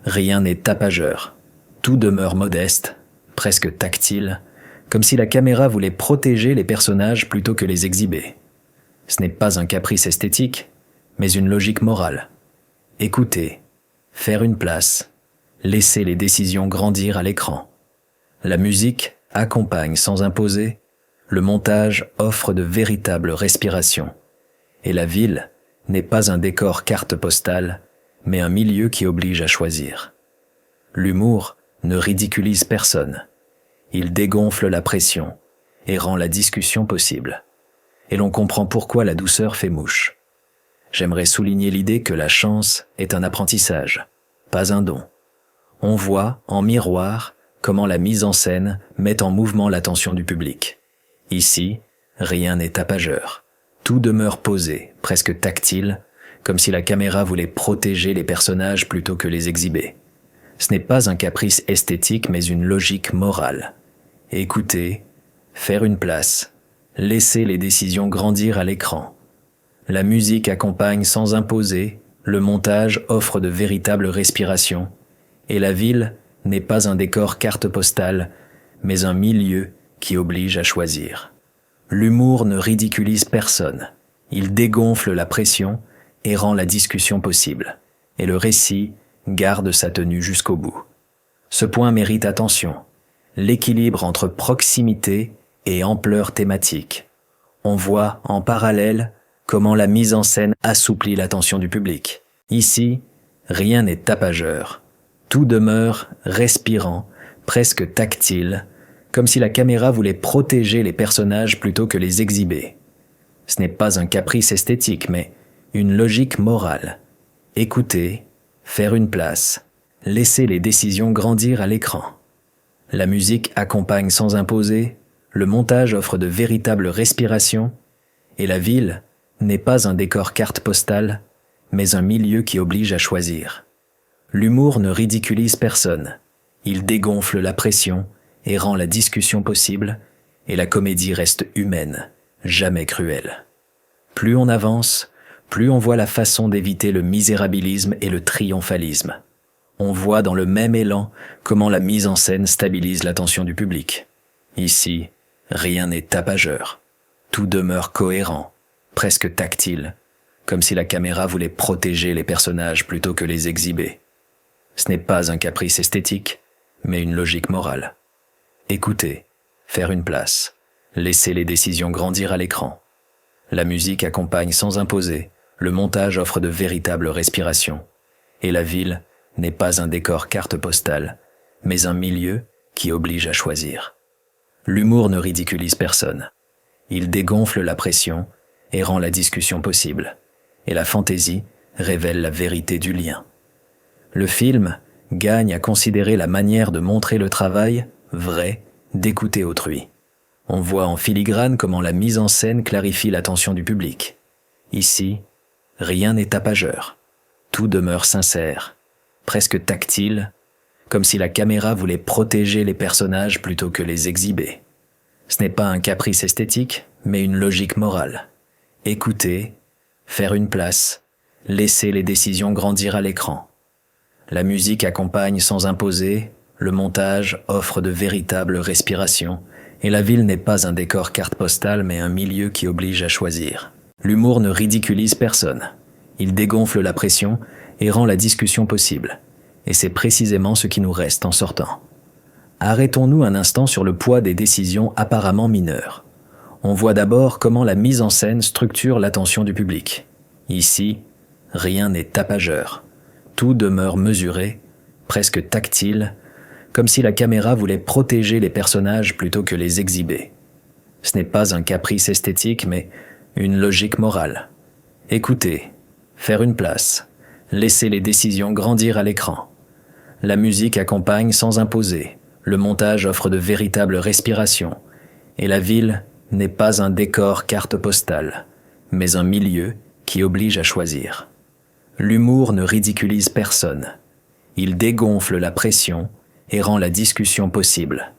rien n'est tapageur. Tout demeure modeste, presque tactile, comme si la caméra voulait protéger les personnages plutôt que les exhiber. Ce n'est pas un caprice esthétique, mais une logique morale. Écouter, faire une place, laisser les décisions grandir à l'écran. La musique accompagne sans imposer, le montage offre de véritables respirations. Et la ville n'est pas un décor carte postale, mais un milieu qui oblige à choisir. L'humour ne ridiculise personne. Il dégonfle la pression et rend la discussion possible. Et l'on comprend pourquoi la douceur fait mouche. J'aimerais souligner l'idée que la chance est un apprentissage, pas un don. On voit, en miroir, comment la mise en scène met en mouvement l'attention du public. Ici, rien n'est tapageur. Tout demeure posé, presque tactile, comme si la caméra voulait protéger les personnages plutôt que les exhiber. Ce n'est pas un caprice esthétique, mais une logique morale. Écouter, faire une place, laisser les décisions grandir à l'écran. La musique accompagne sans imposer, le montage offre de véritables respirations, et la ville n'est pas un décor carte postale, mais un milieu qui oblige à choisir. L'humour ne ridiculise personne. Il dégonfle la pression et rend la discussion possible. Et le récit garde sa tenue jusqu'au bout. Ce point mérite attention. L'équilibre entre proximité et ampleur thématique. On voit en parallèle comment la mise en scène assouplit l'attention du public. Ici, rien n'est tapageur. Tout demeure respirant, presque tactile, comme si la caméra voulait protéger les personnages plutôt que les exhiber. Ce n'est pas un caprice esthétique, mais une logique morale. Écouter, faire une place, laisser les décisions grandir à l'écran. La musique accompagne sans imposer, le montage offre de véritables respirations, et la ville n'est pas un décor carte postale, mais un milieu qui oblige à choisir. L'humour ne ridiculise personne. Il dégonfle la pression et rend la discussion possible, et la comédie reste humaine, jamais cruelle. Plus on avance, plus on voit la façon d'éviter le misérabilisme et le triomphalisme. On voit dans le même élan comment la mise en scène stabilise l'attention du public. Ici, rien n'est tapageur. Tout demeure cohérent, presque tactile, comme si la caméra voulait protéger les personnages plutôt que les exhiber. Ce n'est pas un caprice esthétique, mais une logique morale. Écouter, faire une place, laisser les décisions grandir à l'écran. La musique accompagne sans imposer, le montage offre de véritables respirations, et la ville n'est pas un décor carte postale, mais un milieu qui oblige à choisir. L'humour ne ridiculise personne. Il dégonfle la pression et rend la discussion possible, et la fantaisie révèle la vérité du lien. Le film gagne à considérer la manière de montrer le travail vrai d'écouter autrui. On voit en filigrane comment la mise en scène clarifie l'attention du public. Ici, rien n'est tapageur. Tout demeure sincère, presque tactile, comme si la caméra voulait protéger les personnages plutôt que les exhiber. Ce n'est pas un caprice esthétique, mais une logique morale. Écouter, faire une place, laisser les décisions grandir à l'écran. La musique accompagne sans imposer, le montage offre de véritables respirations, et la ville n'est pas un décor carte postale mais un milieu qui oblige à choisir. L'humour ne ridiculise personne. Il dégonfle la pression et rend la discussion possible. Et c'est précisément ce qui nous reste en sortant. Arrêtons-nous un instant sur le poids des décisions apparemment mineures. On voit d'abord comment la mise en scène structure l'attention du public. Ici, rien n'est tapageur. Tout demeure mesuré, presque tactile, comme si la caméra voulait protéger les personnages plutôt que les exhiber. Ce n'est pas un caprice esthétique, mais une logique morale. Écouter, faire une place, laisser les décisions grandir à l'écran. La musique accompagne sans imposer, le montage offre de véritables respirations, et la ville n'est pas un décor carte postale, mais un milieu qui oblige à choisir. L'humour ne ridiculise personne. Il dégonfle la pression et rend la discussion possible.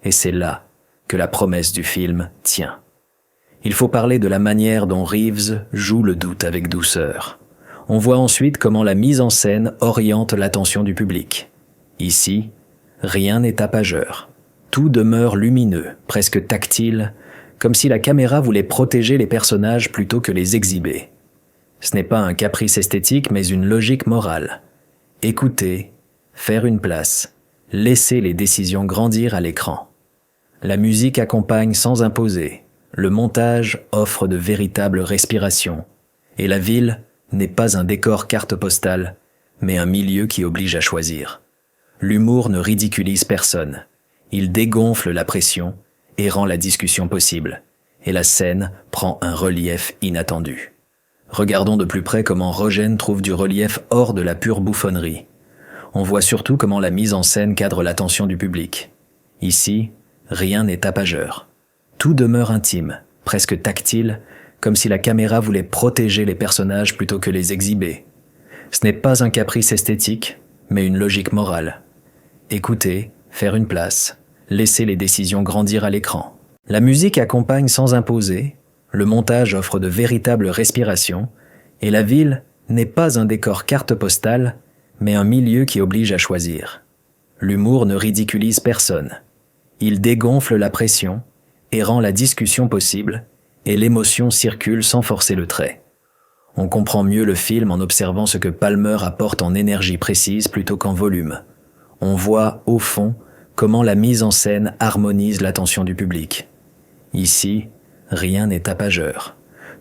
Et c'est là que la promesse du film tient. Il faut parler de la manière dont Reeves joue le doute avec douceur. On voit ensuite comment la mise en scène oriente l'attention du public. Ici, rien n'est tapageur. Tout demeure lumineux, presque tactile, comme si la caméra voulait protéger les personnages plutôt que les exhiber. Ce n'est pas un caprice esthétique, mais une logique morale. Écouter, faire une place, laisser les décisions grandir à l'écran. La musique accompagne sans imposer, le montage offre de véritables respirations, et la ville n'est pas un décor carte postale, mais un milieu qui oblige à choisir. L'humour ne ridiculise personne, il dégonfle la pression et rend la discussion possible, et la scène prend un relief inattendu. Regardons de plus près comment Rogen trouve du relief hors de la pure bouffonnerie. On voit surtout comment la mise en scène cadre l'attention du public. Ici, rien n'est tapageur. Tout demeure intime, presque tactile, comme si la caméra voulait protéger les personnages plutôt que les exhiber. Ce n'est pas un caprice esthétique, mais une logique morale. Écouter, faire une place, laisser les décisions grandir à l'écran. La musique accompagne sans imposer, le montage offre de véritables respirations, et la ville n'est pas un décor carte postale, mais un milieu qui oblige à choisir. L'humour ne ridiculise personne. Il dégonfle la pression et rend la discussion possible, et l'émotion circule sans forcer le trait. On comprend mieux le film en observant ce que Palmer apporte en énergie précise plutôt qu'en volume. On voit, au fond, comment la mise en scène harmonise l'attention du public. Ici, rien n'est tapageur.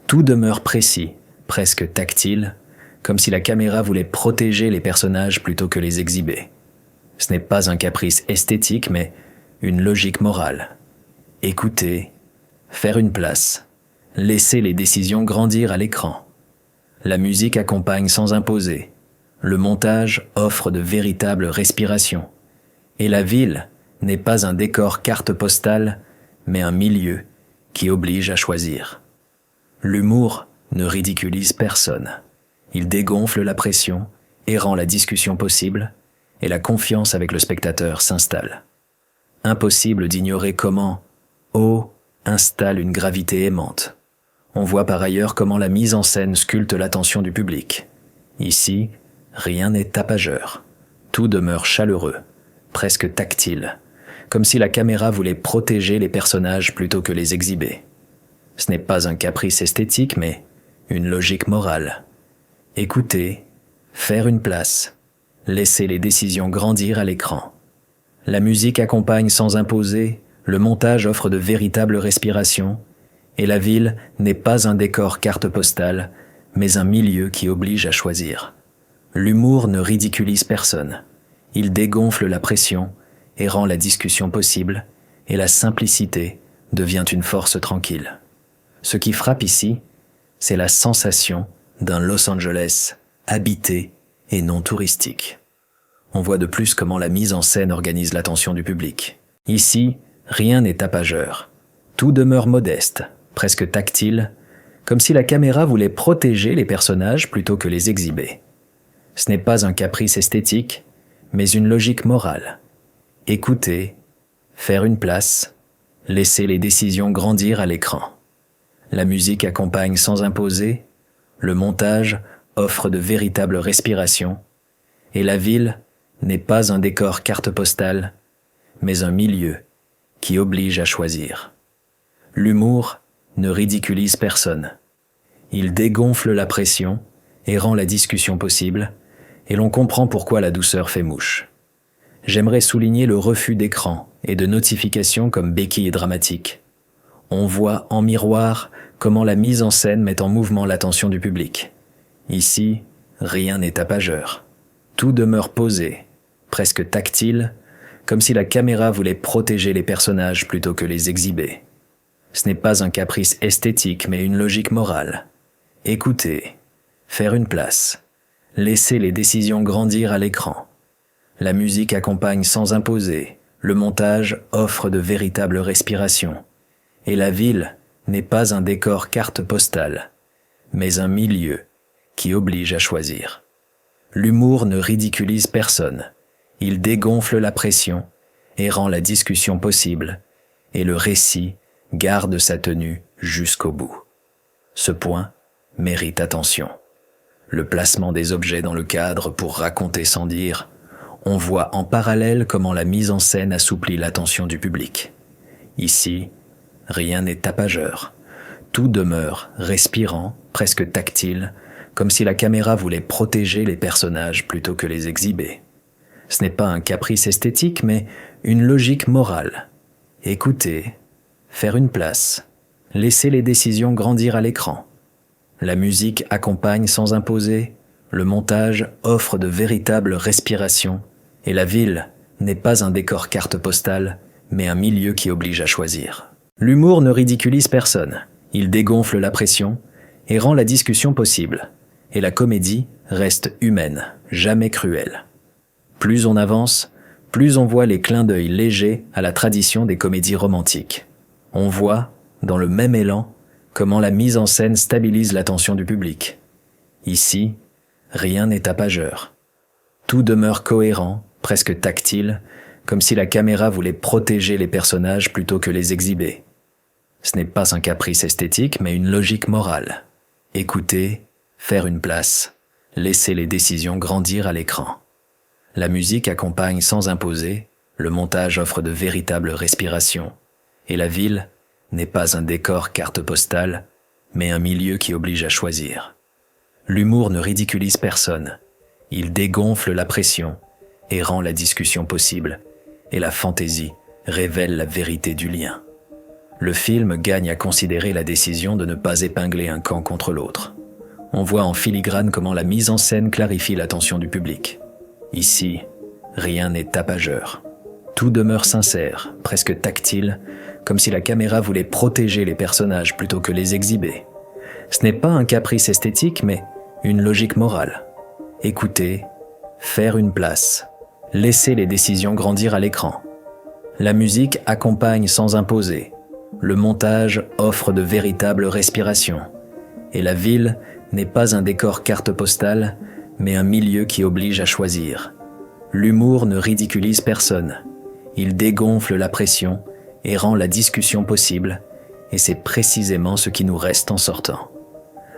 Tout demeure précis, presque tactile, comme si la caméra voulait protéger les personnages plutôt que les exhiber. Ce n'est pas un caprice esthétique, mais une logique morale. Écouter, faire une place, laisser les décisions grandir à l'écran. La musique accompagne sans imposer. Le montage offre de véritables respirations. Et la ville n'est pas un décor carte postale, mais un milieu qui oblige à choisir. L'humour ne ridiculise personne. Il dégonfle la pression et rend la discussion possible, et la confiance avec le spectateur s'installe. Impossible d'ignorer comment O installe une gravité aimante. On voit par ailleurs comment la mise en scène sculpte l'attention du public. Ici, rien n'est tapageur. Tout demeure chaleureux, presque tactile, comme si la caméra voulait protéger les personnages plutôt que les exhiber. Ce n'est pas un caprice esthétique, mais une logique morale. Écouter, faire une place, laisser les décisions grandir à l'écran. La musique accompagne sans imposer, le montage offre de véritables respirations, et la ville n'est pas un décor carte postale, mais un milieu qui oblige à choisir. L'humour ne ridiculise personne. Il dégonfle la pression et rend la discussion possible, et la simplicité devient une force tranquille. Ce qui frappe ici, c'est la sensation d'un Los Angeles habité et non touristique. On voit de plus comment la mise en scène organise l'attention du public. Ici, rien n'est tapageur. Tout demeure modeste, presque tactile, comme si la caméra voulait protéger les personnages plutôt que les exhiber. Ce n'est pas un caprice esthétique, mais une logique morale. Écouter, faire une place, laisser les décisions grandir à l'écran. La musique accompagne sans imposer, le montage offre de véritables respirations, et la ville n'est pas un décor carte postale, mais un milieu qui oblige à choisir. L'humour ne ridiculise personne. Il dégonfle la pression et rend la discussion possible, et l'on comprend pourquoi la douceur fait mouche. J'aimerais souligner le refus d'écran et de notifications comme béquille dramatique. On voit en miroir comment la mise en scène met en mouvement l'attention du public. Ici, rien n'est tapageur. Tout demeure posé, presque tactile, comme si la caméra voulait protéger les personnages plutôt que les exhiber. Ce n'est pas un caprice esthétique, mais une logique morale. Écouter, faire une place, laisser les décisions grandir à l'écran. La musique accompagne sans imposer, le montage offre de véritables respirations, et la ville n'est pas un décor carte postale, mais un milieu qui oblige à choisir. L'humour ne ridiculise personne, il dégonfle la pression et rend la discussion possible, et le récit garde sa tenue jusqu'au bout. Ce point mérite attention. Le placement des objets dans le cadre pour raconter sans dire, on voit en parallèle comment la mise en scène assouplit l'attention du public. Ici, rien n'est tapageur. Tout demeure respirant, presque tactile, comme si la caméra voulait protéger les personnages plutôt que les exhiber. Ce n'est pas un caprice esthétique, mais une logique morale. Écouter, faire une place, laisser les décisions grandir à l'écran. La musique accompagne sans imposer, le montage offre de véritables respirations, et la ville n'est pas un décor carte postale, mais un milieu qui oblige à choisir. L'humour ne ridiculise personne, il dégonfle la pression et rend la discussion possible. Et la comédie reste humaine, jamais cruelle. Plus on avance, plus on voit les clins d'œil légers à la tradition des comédies romantiques. On voit, dans le même élan, comment la mise en scène stabilise l'attention du public. Ici, rien n'est tapageur. Tout demeure cohérent, presque tactile, comme si la caméra voulait protéger les personnages plutôt que les exhiber. Ce n'est pas un caprice esthétique, mais une logique morale. Écouter, faire une place, laisser les décisions grandir à l'écran. La musique accompagne sans imposer, le montage offre de véritables respirations, et la ville n'est pas un décor carte postale, mais un milieu qui oblige à choisir. L'humour ne ridiculise personne, il dégonfle la pression et rend la discussion possible, et la fantaisie révèle la vérité du lien. Le film gagne à considérer la décision de ne pas épingler un camp contre l'autre. On voit en filigrane comment la mise en scène clarifie l'attention du public. Ici, rien n'est tapageur. Tout demeure sincère, presque tactile, comme si la caméra voulait protéger les personnages plutôt que les exhiber. Ce n'est pas un caprice esthétique, mais une logique morale. Écouter, faire une place, laisser les décisions grandir à l'écran. La musique accompagne sans imposer. Le montage offre de véritables respirations. Et la ville n'est pas un décor carte postale, mais un milieu qui oblige à choisir. L'humour ne ridiculise personne. Il dégonfle la pression et rend la discussion possible, et c'est précisément ce qui nous reste en sortant.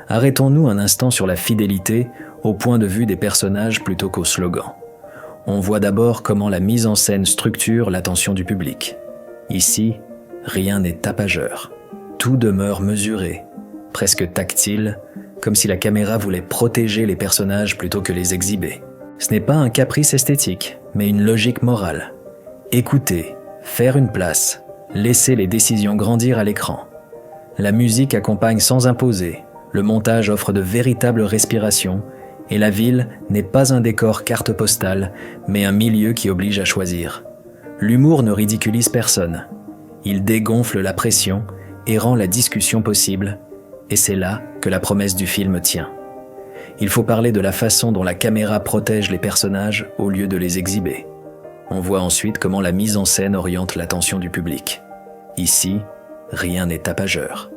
Arrêtons-nous un instant sur la fidélité au point de vue des personnages plutôt qu'au slogan. On voit d'abord comment la mise en scène structure l'attention du public. Ici, rien n'est tapageur. Tout demeure mesuré, presque tactile, comme si la caméra voulait protéger les personnages plutôt que les exhiber. Ce n'est pas un caprice esthétique, mais une logique morale. Écouter, faire une place, laisser les décisions grandir à l'écran. La musique accompagne sans imposer, le montage offre de véritables respirations, et la ville n'est pas un décor carte postale, mais un milieu qui oblige à choisir. L'humour ne ridiculise personne. Il dégonfle la pression et rend la discussion possible, et c'est là que la promesse du film tient. Il faut parler de la façon dont la caméra protège les personnages au lieu de les exhiber. On voit ensuite comment la mise en scène oriente l'attention du public. Ici, rien n'est tapageur.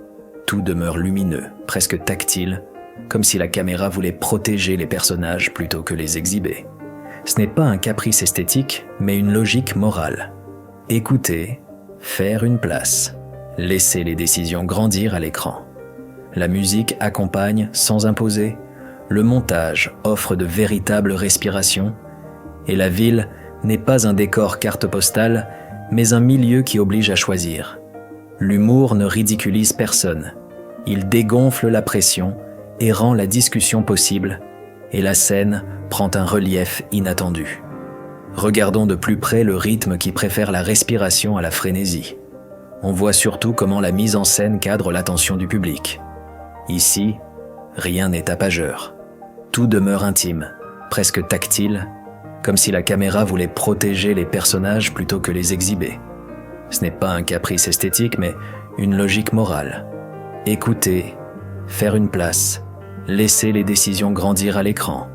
Tout demeure lumineux, presque tactile, comme si la caméra voulait protéger les personnages plutôt que les exhiber. Ce n'est pas un caprice esthétique, mais une logique morale. Écouter, faire une place, laisser les décisions grandir à l'écran. La musique accompagne sans imposer, le montage offre de véritables respirations, et la ville n'est pas un décor carte postale, mais un milieu qui oblige à choisir. L'humour ne ridiculise personne. Il dégonfle la pression et rend la discussion possible, et la scène prend un relief inattendu. Regardons de plus près le rythme qui préfère la respiration à la frénésie. On voit surtout comment la mise en scène cadre l'attention du public. Ici, rien n'est tapageur. Tout demeure intime, presque tactile, comme si la caméra voulait protéger les personnages plutôt que les exhiber. Ce n'est pas un caprice esthétique, mais une logique morale. Écouter, faire une place, laisser les décisions grandir à l'écran.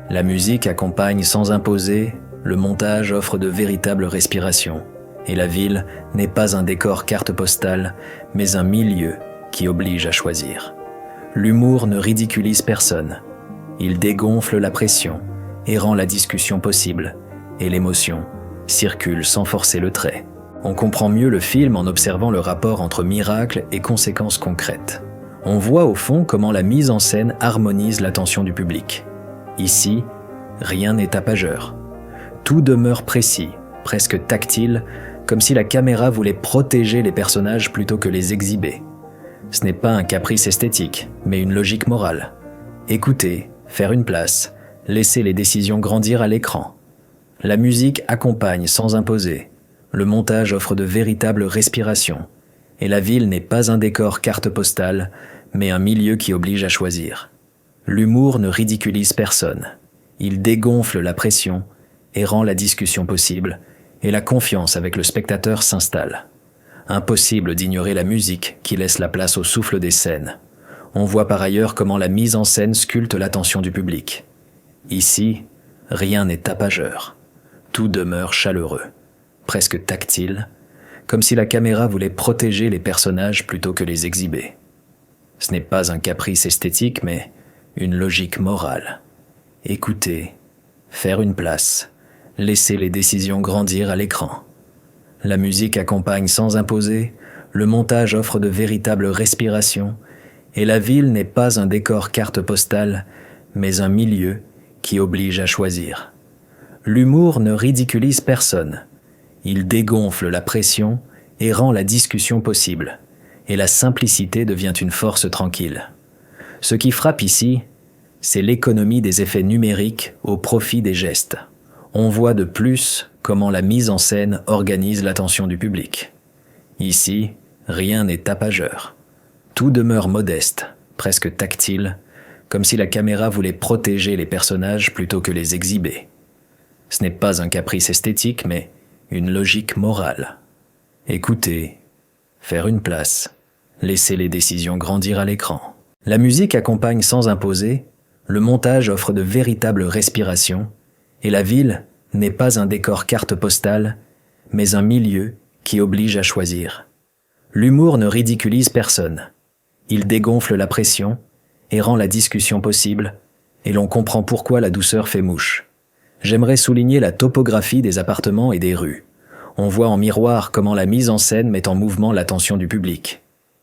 La musique accompagne sans imposer, le montage offre de véritables respirations, et la ville n'est pas un décor carte postale, mais un milieu qui oblige à choisir. L'humour ne ridiculise personne. Il dégonfle la pression et rend la discussion possible, et l'émotion circule sans forcer le trait. On comprend mieux le film en observant le rapport entre miracle et conséquences concrètes. On voit au fond comment la mise en scène harmonise l'attention du public. Ici, rien n'est tapageur. Tout demeure précis, presque tactile, comme si la caméra voulait protéger les personnages plutôt que les exhiber. Ce n'est pas un caprice esthétique, mais une logique morale. Écouter, faire une place, laisser les décisions grandir à l'écran. La musique accompagne sans imposer. Le montage offre de véritables respirations. Et la ville n'est pas un décor carte postale, mais un milieu qui oblige à choisir. L'humour ne ridiculise personne. Il dégonfle la pression et rend la discussion possible, et la confiance avec le spectateur s'installe. Impossible d'ignorer la musique qui laisse la place au souffle des scènes. On voit par ailleurs comment la mise en scène sculpte l'attention du public. Ici, rien n'est tapageur. Tout demeure chaleureux, presque tactile, comme si la caméra voulait protéger les personnages plutôt que les exhiber. Ce n'est pas un caprice esthétique, mais une logique morale. Écouter, faire une place, laisser les décisions grandir à l'écran. La musique accompagne sans imposer, le montage offre de véritables respirations, et la ville n'est pas un décor carte postale, mais un milieu qui oblige à choisir. L'humour ne ridiculise personne. Il dégonfle la pression et rend la discussion possible, et la simplicité devient une force tranquille. Ce qui frappe ici, c'est l'économie des effets numériques au profit des gestes. On voit de plus comment la mise en scène organise l'attention du public. Ici, rien n'est tapageur. Tout demeure modeste, presque tactile, comme si la caméra voulait protéger les personnages plutôt que les exhiber. Ce n'est pas un caprice esthétique, mais une logique morale. Écouter, faire une place, laisser les décisions grandir à l'écran. La musique accompagne sans imposer, le montage offre de véritables respirations, et la ville n'est pas un décor carte postale, mais un milieu qui oblige à choisir. L'humour ne ridiculise personne. Il dégonfle la pression et rend la discussion possible, et l'on comprend pourquoi la douceur fait mouche. J'aimerais souligner la topographie des appartements et des rues. On voit en miroir comment la mise en scène met en mouvement l'attention du public.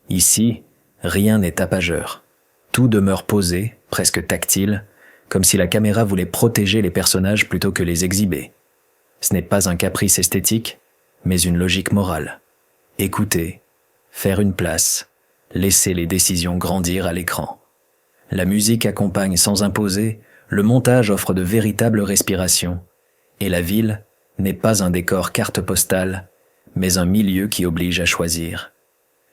Ici, rien n'est tapageur. Tout demeure posé, presque tactile, comme si la caméra voulait protéger les personnages plutôt que les exhiber. Ce n'est pas un caprice esthétique, mais une logique morale. Écouter, faire une place, laisser les décisions grandir à l'écran. La musique accompagne sans imposer, le montage offre de véritables respirations, et la ville n'est pas un décor carte postale, mais un milieu qui oblige à choisir.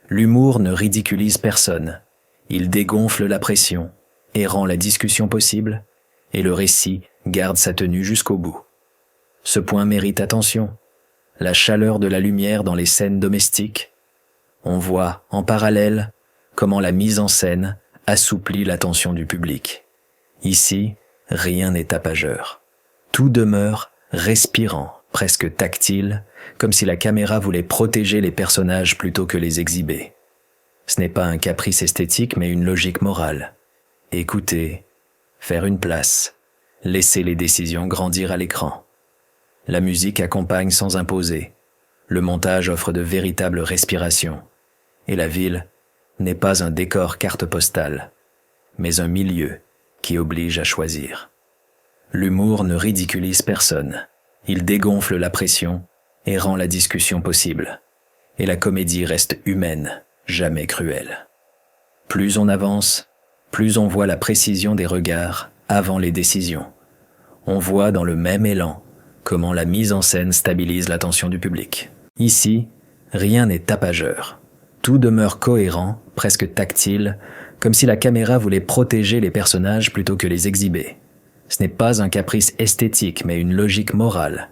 L'humour ne ridiculise personne, il dégonfle la pression et rend la discussion possible, et le récit garde sa tenue jusqu'au bout. Ce point mérite attention, la chaleur de la lumière dans les scènes domestiques. On voit, en parallèle, comment la mise en scène assouplit l'attention du public. Ici, rien n'est tapageur. Tout demeure respirant, presque tactile, comme si la caméra voulait protéger les personnages plutôt que les exhiber. Ce n'est pas un caprice esthétique, mais une logique morale. Écouter, faire une place, laisser les décisions grandir à l'écran. La musique accompagne sans imposer. Le montage offre de véritables respirations. Et la ville n'est pas un décor carte postale, mais un milieu qui oblige à choisir. L'humour ne ridiculise personne. Il dégonfle la pression et rend la discussion possible. Et la comédie reste humaine, jamais cruelle. Plus on avance, plus on voit la précision des regards avant les décisions. On voit dans le même élan comment la mise en scène stabilise l'attention du public. Ici, rien n'est tapageur. Tout demeure cohérent, presque tactile, comme si la caméra voulait protéger les personnages plutôt que les exhiber. Ce n'est pas un caprice esthétique, mais une logique morale.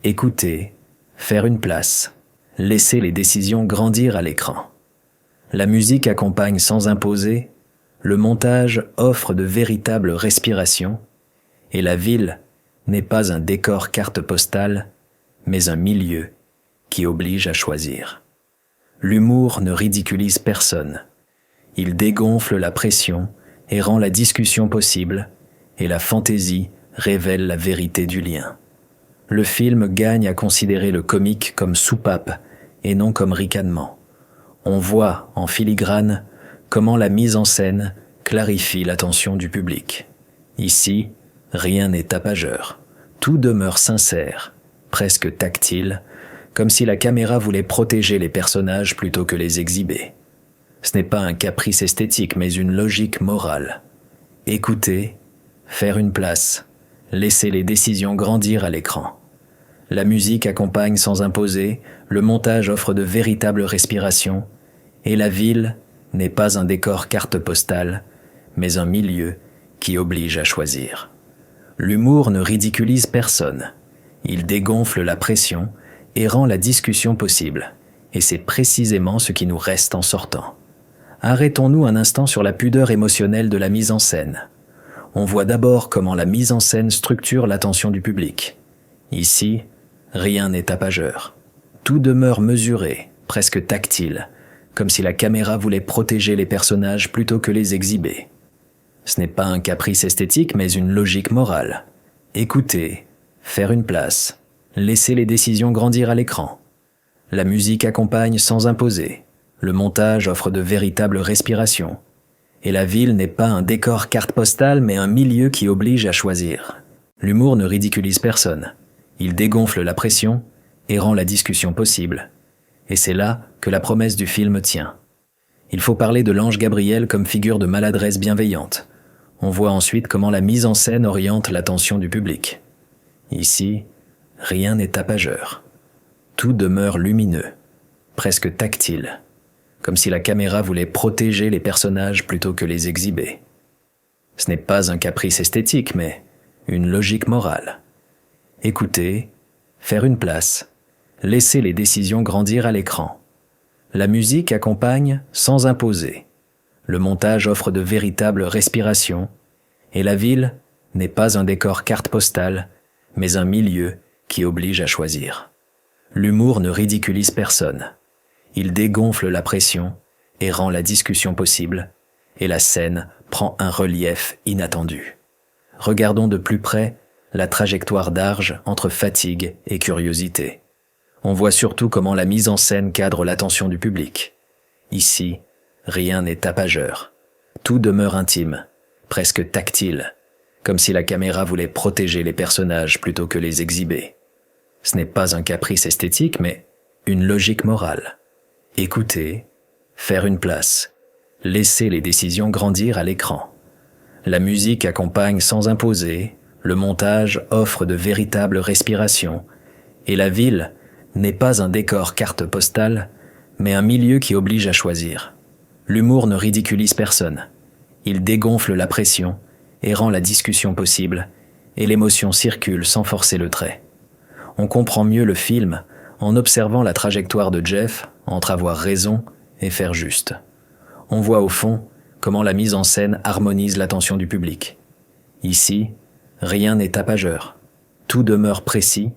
Écouter, faire une place, laisser les décisions grandir à l'écran. La musique accompagne sans imposer, le montage offre de véritables respirations, et la ville n'est pas un décor carte postale, mais un milieu qui oblige à choisir. L'humour ne ridiculise personne. Il dégonfle la pression et rend la discussion possible, et la fantaisie révèle la vérité du lien. Le film gagne à considérer le comique comme soupape et non comme ricanement. On voit, en filigrane, comment la mise en scène clarifie l'attention du public. Ici, rien n'est tapageur. Tout demeure sincère, presque tactile, comme si la caméra voulait protéger les personnages plutôt que les exhiber. Ce n'est pas un caprice esthétique, mais une logique morale. Écouter, faire une place, laisser les décisions grandir à l'écran. La musique accompagne sans imposer, le montage offre de véritables respirations, et la ville n'est pas un décor carte postale, mais un milieu qui oblige à choisir. L'humour ne ridiculise personne. Il dégonfle la pression et rend la discussion possible. Et c'est précisément ce qui nous reste en sortant. Arrêtons-nous un instant sur la pudeur émotionnelle de la mise en scène. On voit d'abord comment la mise en scène structure l'attention du public. Ici, rien n'est tapageur. Tout demeure mesuré, presque tactile, comme si la caméra voulait protéger les personnages plutôt que les exhiber. Ce n'est pas un caprice esthétique, mais une logique morale. Écouter, faire une place, laisser les décisions grandir à l'écran. La musique accompagne sans imposer. Le montage offre de véritables respirations. Et la ville n'est pas un décor carte postale, mais un milieu qui oblige à choisir. L'humour ne ridiculise personne. Il dégonfle la pression et rend la discussion possible. Et c'est là que la promesse du film tient. Il faut parler de l'ange Gabriel comme figure de maladresse bienveillante. On voit ensuite comment la mise en scène oriente l'attention du public. Ici, rien n'est tapageur. Tout demeure lumineux, presque tactile, comme si la caméra voulait protéger les personnages plutôt que les exhiber. Ce n'est pas un caprice esthétique, mais une logique morale. Écouter, faire une place, laisser les décisions grandir à l'écran. La musique accompagne sans imposer. Le montage offre de véritables respirations, et la ville n'est pas un décor carte postale, mais un milieu qui oblige à choisir. L'humour ne ridiculise personne. Il dégonfle la pression et rend la discussion possible, et la scène prend un relief inattendu. Regardons de plus près la trajectoire d'Arge entre fatigue et curiosité. On voit surtout comment la mise en scène cadre l'attention du public. Ici, rien n'est tapageur. Tout demeure intime, presque tactile, comme si la caméra voulait protéger les personnages plutôt que les exhiber. Ce n'est pas un caprice esthétique, mais une logique morale. Écouter, faire une place, laisser les décisions grandir à l'écran. La musique accompagne sans imposer, le montage offre de véritables respirations, et la ville n'est pas un décor carte postale, mais un milieu qui oblige à choisir. L'humour ne ridiculise personne. Il dégonfle la pression et rend la discussion possible, et l'émotion circule sans forcer le trait. On comprend mieux le film en observant la trajectoire de Jeff entre avoir raison et faire juste. On voit au fond comment la mise en scène harmonise l'attention du public. Ici, rien n'est tapageur. Tout demeure précis,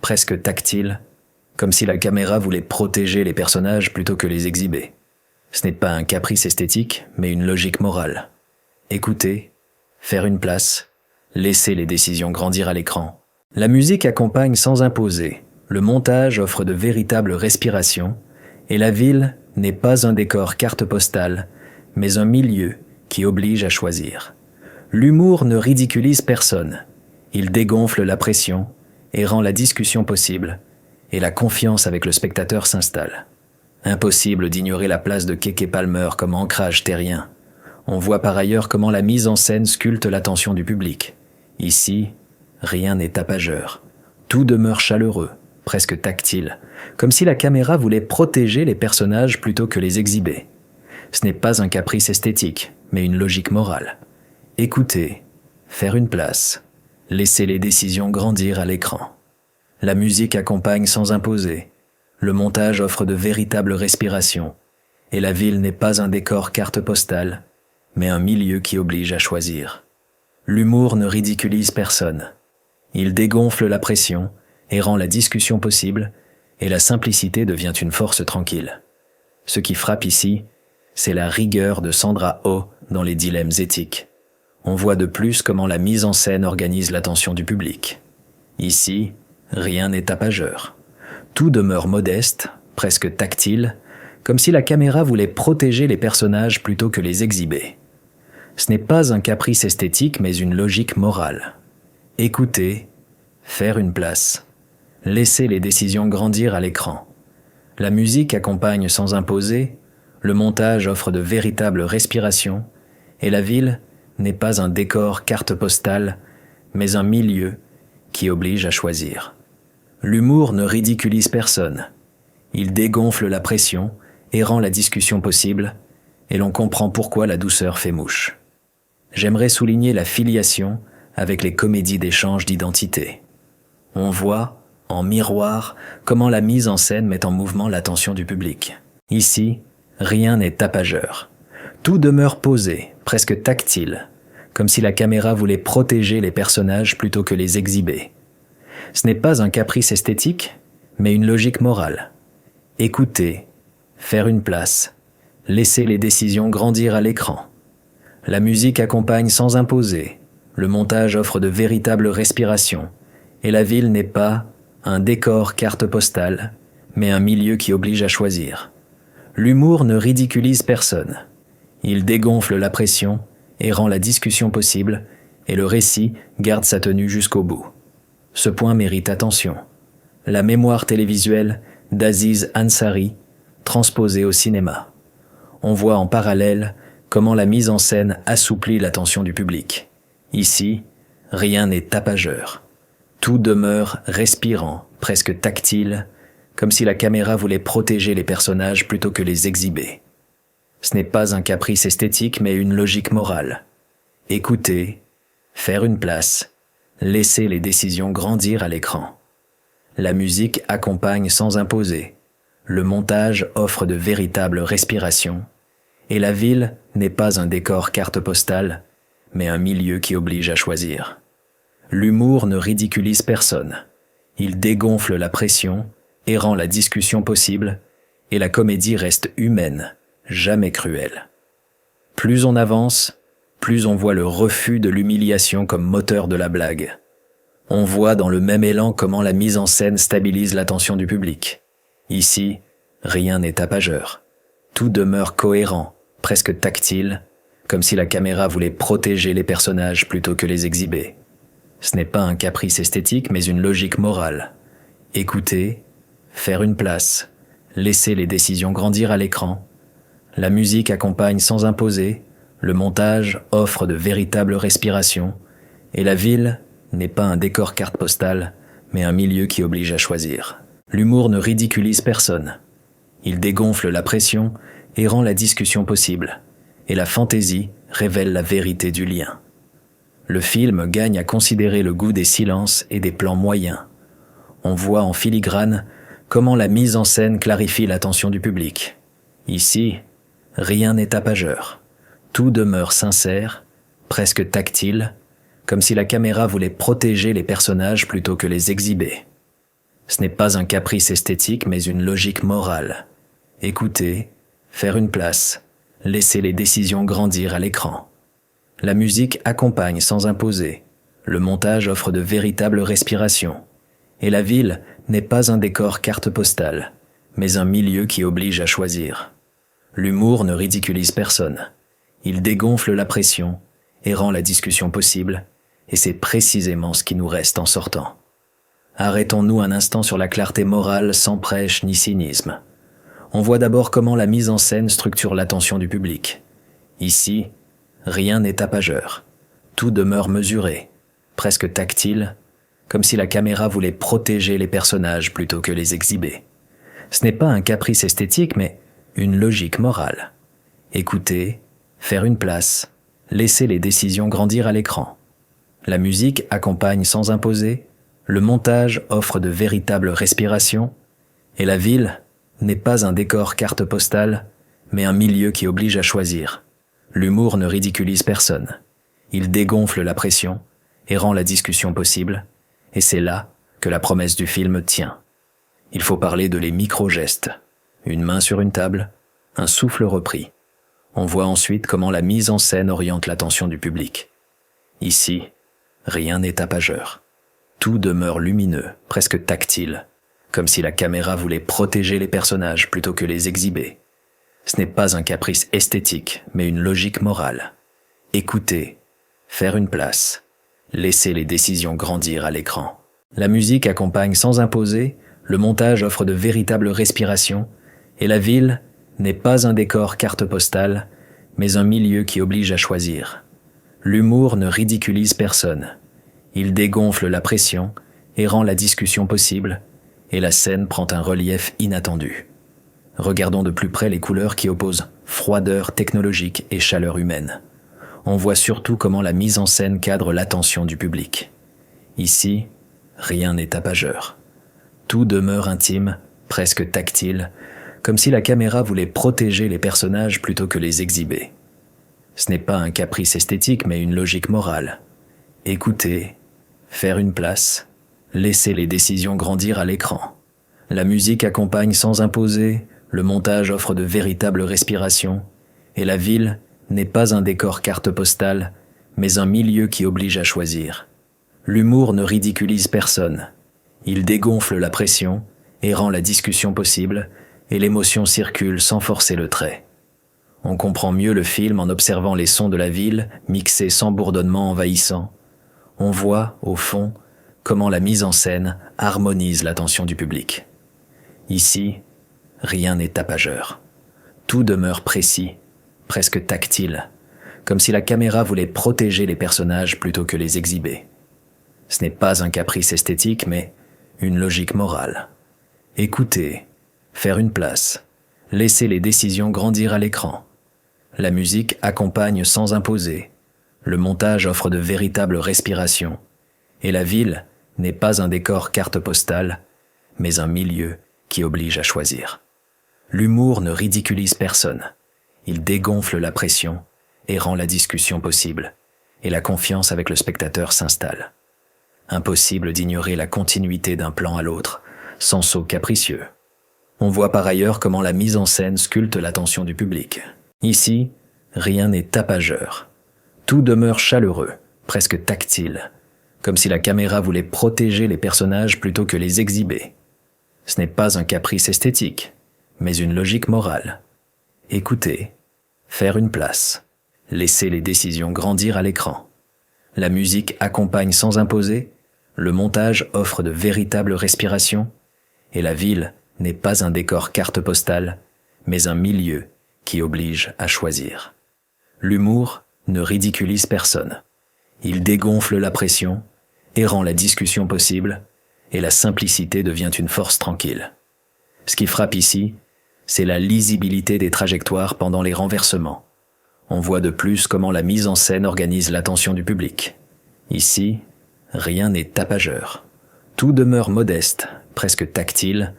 presque tactile, comme si la caméra voulait protéger les personnages plutôt que les exhiber. Ce n'est pas un caprice esthétique, mais une logique morale. Écouter, faire une place, laisser les décisions grandir à l'écran. La musique accompagne sans imposer. Le montage offre de véritables respirations, et la ville n'est pas un décor carte postale, mais un milieu qui oblige à choisir. L'humour ne ridiculise personne. Il dégonfle la pression et rend la discussion possible, et la confiance avec le spectateur s'installe. Impossible d'ignorer la place de Keke Palmer comme ancrage terrien. On voit par ailleurs comment la mise en scène sculpte l'attention du public. Ici, rien n'est tapageur. Tout demeure chaleureux, presque tactile, comme si la caméra voulait protéger les personnages plutôt que les exhiber. Ce n'est pas un caprice esthétique, mais une logique morale. Écouter, faire une place, laisser les décisions grandir à l'écran. La musique accompagne sans imposer. Le montage offre de véritables respirations, et la ville n'est pas un décor carte postale, mais un milieu qui oblige à choisir. L'humour ne ridiculise personne. Il dégonfle la pression et rend la discussion possible, et la simplicité devient une force tranquille. Ce qui frappe ici, c'est la rigueur de Sandra Oh dans les dilemmes éthiques. On voit de plus comment la mise en scène organise l'attention du public. Ici, rien n'est tapageur. Tout demeure modeste, presque tactile, comme si la caméra voulait protéger les personnages plutôt que les exhiber. Ce n'est pas un caprice esthétique, mais une logique morale. Écouter, faire une place, laisser les décisions grandir à l'écran. La musique accompagne sans imposer, le montage offre de véritables respirations, et la ville n'est pas un décor carte postale, mais un milieu qui oblige à choisir. L'humour ne ridiculise personne. Il dégonfle la pression et rend la discussion possible, et l'on comprend pourquoi la douceur fait mouche. J'aimerais souligner la filiation avec les comédies d'échange d'identité. On voit, en miroir, comment la mise en scène met en mouvement l'attention du public. Ici, rien n'est tapageur. Tout demeure posé, presque tactile, comme si la caméra voulait protéger les personnages plutôt que les exhiber. Ce n'est pas un caprice esthétique, mais une logique morale. Écouter, faire une place, laisser les décisions grandir à l'écran. La musique accompagne sans imposer, le montage offre de véritables respirations, et la ville n'est pas un décor carte postale, mais un milieu qui oblige à choisir. L'humour ne ridiculise personne. Il dégonfle la pression et rend la discussion possible, et le récit garde sa tenue jusqu'au bout. Ce point mérite attention. La mémoire télévisuelle d'Aziz Ansari, transposée au cinéma. On voit en parallèle comment la mise en scène assouplit l'attention du public. Ici, rien n'est tapageur. Tout demeure respirant, presque tactile, comme si la caméra voulait protéger les personnages plutôt que les exhiber. Ce n'est pas un caprice esthétique, mais une logique morale. Écouter, faire une place, laisser les décisions grandir à l'écran. La musique accompagne sans imposer. Le montage offre de véritables respirations. Et la ville n'est pas un décor carte postale, mais un milieu qui oblige à choisir. L'humour ne ridiculise personne. Il dégonfle la pression et rend la discussion possible, et la comédie reste humaine, jamais cruelle. Plus on avance, plus on voit le refus de l'humiliation comme moteur de la blague. On voit dans le même élan comment la mise en scène stabilise l'attention du public. Ici, rien n'est tapageur. Tout demeure cohérent, presque tactile, comme si la caméra voulait protéger les personnages plutôt que les exhiber. Ce n'est pas un caprice esthétique, mais une logique morale. Écouter, faire une place, laisser les décisions grandir à l'écran. La musique accompagne sans imposer, le montage offre de véritables respirations, et la ville n'est pas un décor carte postale, mais un milieu qui oblige à choisir. L'humour ne ridiculise personne. Il dégonfle la pression et rend la discussion possible, et la fantaisie révèle la vérité du lien. Le film gagne à considérer le goût des silences et des plans moyens. On voit en filigrane comment la mise en scène clarifie l'attention du public. Ici, rien n'est tapageur. Tout demeure sincère, presque tactile, comme si la caméra voulait protéger les personnages plutôt que les exhiber. Ce n'est pas un caprice esthétique, mais une logique morale. Écouter, faire une place, laisser les décisions grandir à l'écran. La musique accompagne sans imposer. Le montage offre de véritables respirations. Et la ville n'est pas un décor carte postale, mais un milieu qui oblige à choisir. L'humour ne ridiculise personne. Il dégonfle la pression et rend la discussion possible, et c'est précisément ce qui nous reste en sortant. Arrêtons-nous un instant sur la clarté morale sans prêche ni cynisme. On voit d'abord comment la mise en scène structure l'attention du public. Ici, rien n'est tapageur. Tout demeure mesuré, presque tactile, comme si la caméra voulait protéger les personnages plutôt que les exhiber. Ce n'est pas un caprice esthétique, mais une logique morale. Écouter, faire une place, laisser les décisions grandir à l'écran. La musique accompagne sans imposer, le montage offre de véritables respirations, et la ville n'est pas un décor carte postale, mais un milieu qui oblige à choisir. L'humour ne ridiculise personne. Il dégonfle la pression et rend la discussion possible, et c'est là que la promesse du film tient. Il faut parler de les micro-gestes. Une main sur une table, un souffle repris. On voit ensuite comment la mise en scène oriente l'attention du public. Ici, rien n'est tapageur. Tout demeure lumineux, presque tactile, comme si la caméra voulait protéger les personnages plutôt que les exhiber. Ce n'est pas un caprice esthétique, mais une logique morale. Écouter, faire une place, laisser les décisions grandir à l'écran. La musique accompagne sans imposer, le montage offre de véritables respirations, et la ville n'est pas un décor carte postale, mais un milieu qui oblige à choisir. L'humour ne ridiculise personne. Il dégonfle la pression et rend la discussion possible, et la scène prend un relief inattendu. Regardons de plus près les couleurs qui opposent froideur technologique et chaleur humaine. On voit surtout comment la mise en scène cadre l'attention du public. Ici, rien n'est tapageur. Tout demeure intime, presque tactile, comme si la caméra voulait protéger les personnages plutôt que les exhiber. Ce n'est pas un caprice esthétique, mais une logique morale. Écouter, faire une place, laisser les décisions grandir à l'écran. La musique accompagne sans imposer, le montage offre de véritables respirations, et la ville n'est pas un décor carte postale, mais un milieu qui oblige à choisir. L'humour ne ridiculise personne. Il dégonfle la pression et rend la discussion possible, et l'émotion circule sans forcer le trait. On comprend mieux le film en observant les sons de la ville, mixés sans bourdonnement envahissant. On voit, au fond, comment la mise en scène harmonise l'attention du public. Ici, rien n'est tapageur. Tout demeure précis, presque tactile, comme si la caméra voulait protéger les personnages plutôt que les exhiber. Ce n'est pas un caprice esthétique, mais une logique morale. Écouter, faire une place, laisser les décisions grandir à l'écran. La musique accompagne sans imposer. Le montage offre de véritables respirations. Et la ville n'est pas un décor carte postale, mais un milieu qui oblige à choisir. L'humour ne ridiculise personne. Il dégonfle la pression et rend la discussion possible, et la confiance avec le spectateur s'installe. Impossible d'ignorer la continuité d'un plan à l'autre, sans saut capricieux. On voit par ailleurs comment la mise en scène sculpte l'attention du public. Ici, rien n'est tapageur. Tout demeure chaleureux, presque tactile, comme si la caméra voulait protéger les personnages plutôt que les exhiber. Ce n'est pas un caprice esthétique, mais une logique morale. Écouter, faire une place, laisser les décisions grandir à l'écran. La musique accompagne sans imposer, le montage offre de véritables respirations, et la ville n'est pas un décor carte postale, mais un milieu qui oblige à choisir. L'humour ne ridiculise personne. Il dégonfle la pression et rend la discussion possible, et la simplicité devient une force tranquille. Ce qui frappe ici, c'est la lisibilité des trajectoires pendant les renversements. On voit de plus comment la mise en scène organise l'attention du public. Ici, rien n'est tapageur. Tout demeure modeste, presque tactile,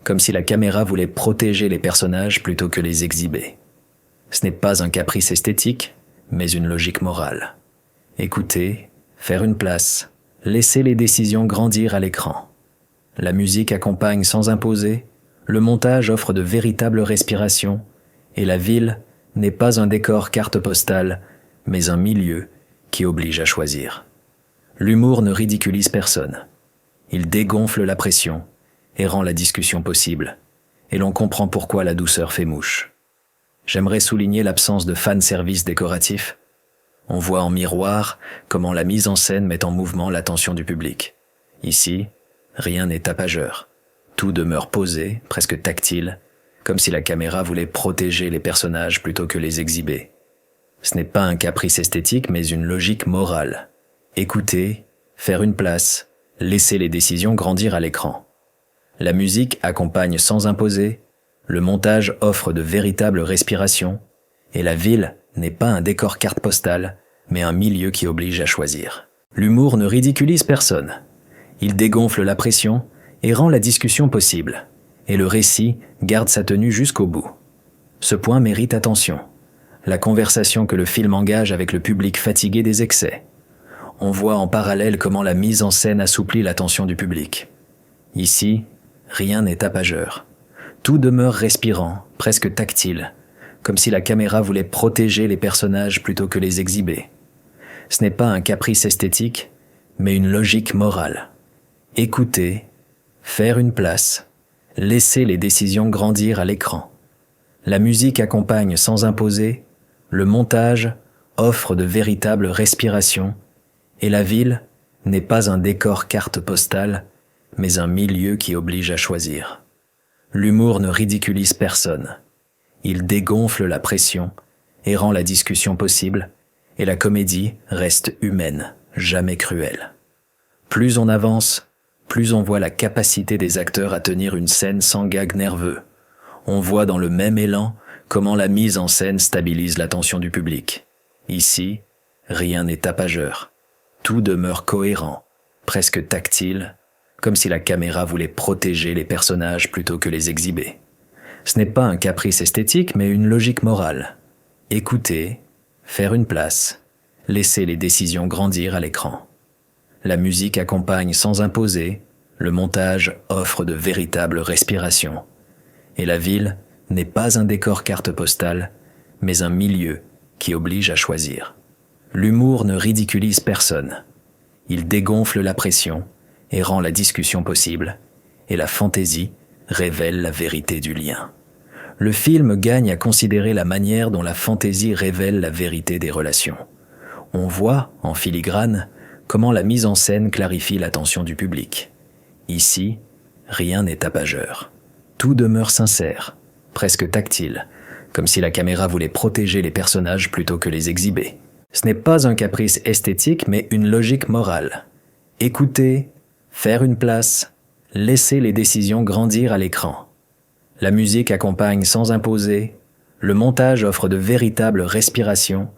comme si la caméra voulait protéger les personnages plutôt que les exhiber. Ce n'est pas un caprice esthétique, mais une logique morale. Écouter, faire une place, laisser les décisions grandir à l'écran. La musique accompagne sans imposer, le montage offre de véritables respirations, et la ville n'est pas un décor carte postale, mais un milieu qui oblige à choisir. L'humour ne ridiculise personne. Il dégonfle la pression et rend la discussion possible, et l'on comprend pourquoi la douceur fait mouche. J'aimerais souligner l'absence de fanservice décoratif. On voit en miroir comment la mise en scène met en mouvement l'attention du public. Ici, rien n'est tapageur. Tout demeure posé, presque tactile, comme si la caméra voulait protéger les personnages plutôt que les exhiber. Ce n'est pas un caprice esthétique, mais une logique morale. Écouter, faire une place, laisser les décisions grandir à l'écran. La musique accompagne sans imposer, le montage offre de véritables respirations, et la ville n'est pas un décor carte postale, mais un milieu qui oblige à choisir. L'humour ne ridiculise personne. Il dégonfle la pression et rend la discussion possible, et le récit garde sa tenue jusqu'au bout. Ce point mérite attention. La conversation que le film engage avec le public fatigué des excès. On voit en parallèle comment la mise en scène assouplit l'attention du public. Ici, rien n'est tapageur. Tout demeure respirant, presque tactile, comme si la caméra voulait protéger les personnages plutôt que les exhiber. Ce n'est pas un caprice esthétique, mais une logique morale. Écouter, faire une place, laisser les décisions grandir à l'écran. La musique accompagne sans imposer, le montage offre de véritables respirations, et la ville n'est pas un décor carte postale, mais un milieu qui oblige à choisir. L'humour ne ridiculise personne. Il dégonfle la pression et rend la discussion possible, et la comédie reste humaine, jamais cruelle. Plus on avance, plus on voit la capacité des acteurs à tenir une scène sans gag nerveux. On voit dans le même élan comment la mise en scène stabilise l'attention du public. Ici, rien n'est tapageur. Tout demeure cohérent, presque tactile, comme si la caméra voulait protéger les personnages plutôt que les exhiber. Ce n'est pas un caprice esthétique, mais une logique morale. Écouter, faire une place, laisser les décisions grandir à l'écran. La musique accompagne sans imposer, le montage offre de véritables respirations. Et la ville n'est pas un décor carte postale, mais un milieu qui oblige à choisir. L'humour ne ridiculise personne. Il dégonfle la pression et rend la discussion possible, et la fantaisie révèle la vérité du lien. Le film gagne à considérer la manière dont la fantaisie révèle la vérité des relations. On voit, en filigrane, comment la mise en scène clarifie l'attention du public. Ici, rien n'est tapageur. Tout demeure sincère, presque tactile, comme si la caméra voulait protéger les personnages plutôt que les exhiber. Ce n'est pas un caprice esthétique, mais une logique morale. Écouter, faire une place, laisser les décisions grandir à l'écran. La musique accompagne sans imposer, le montage offre de véritables respirations,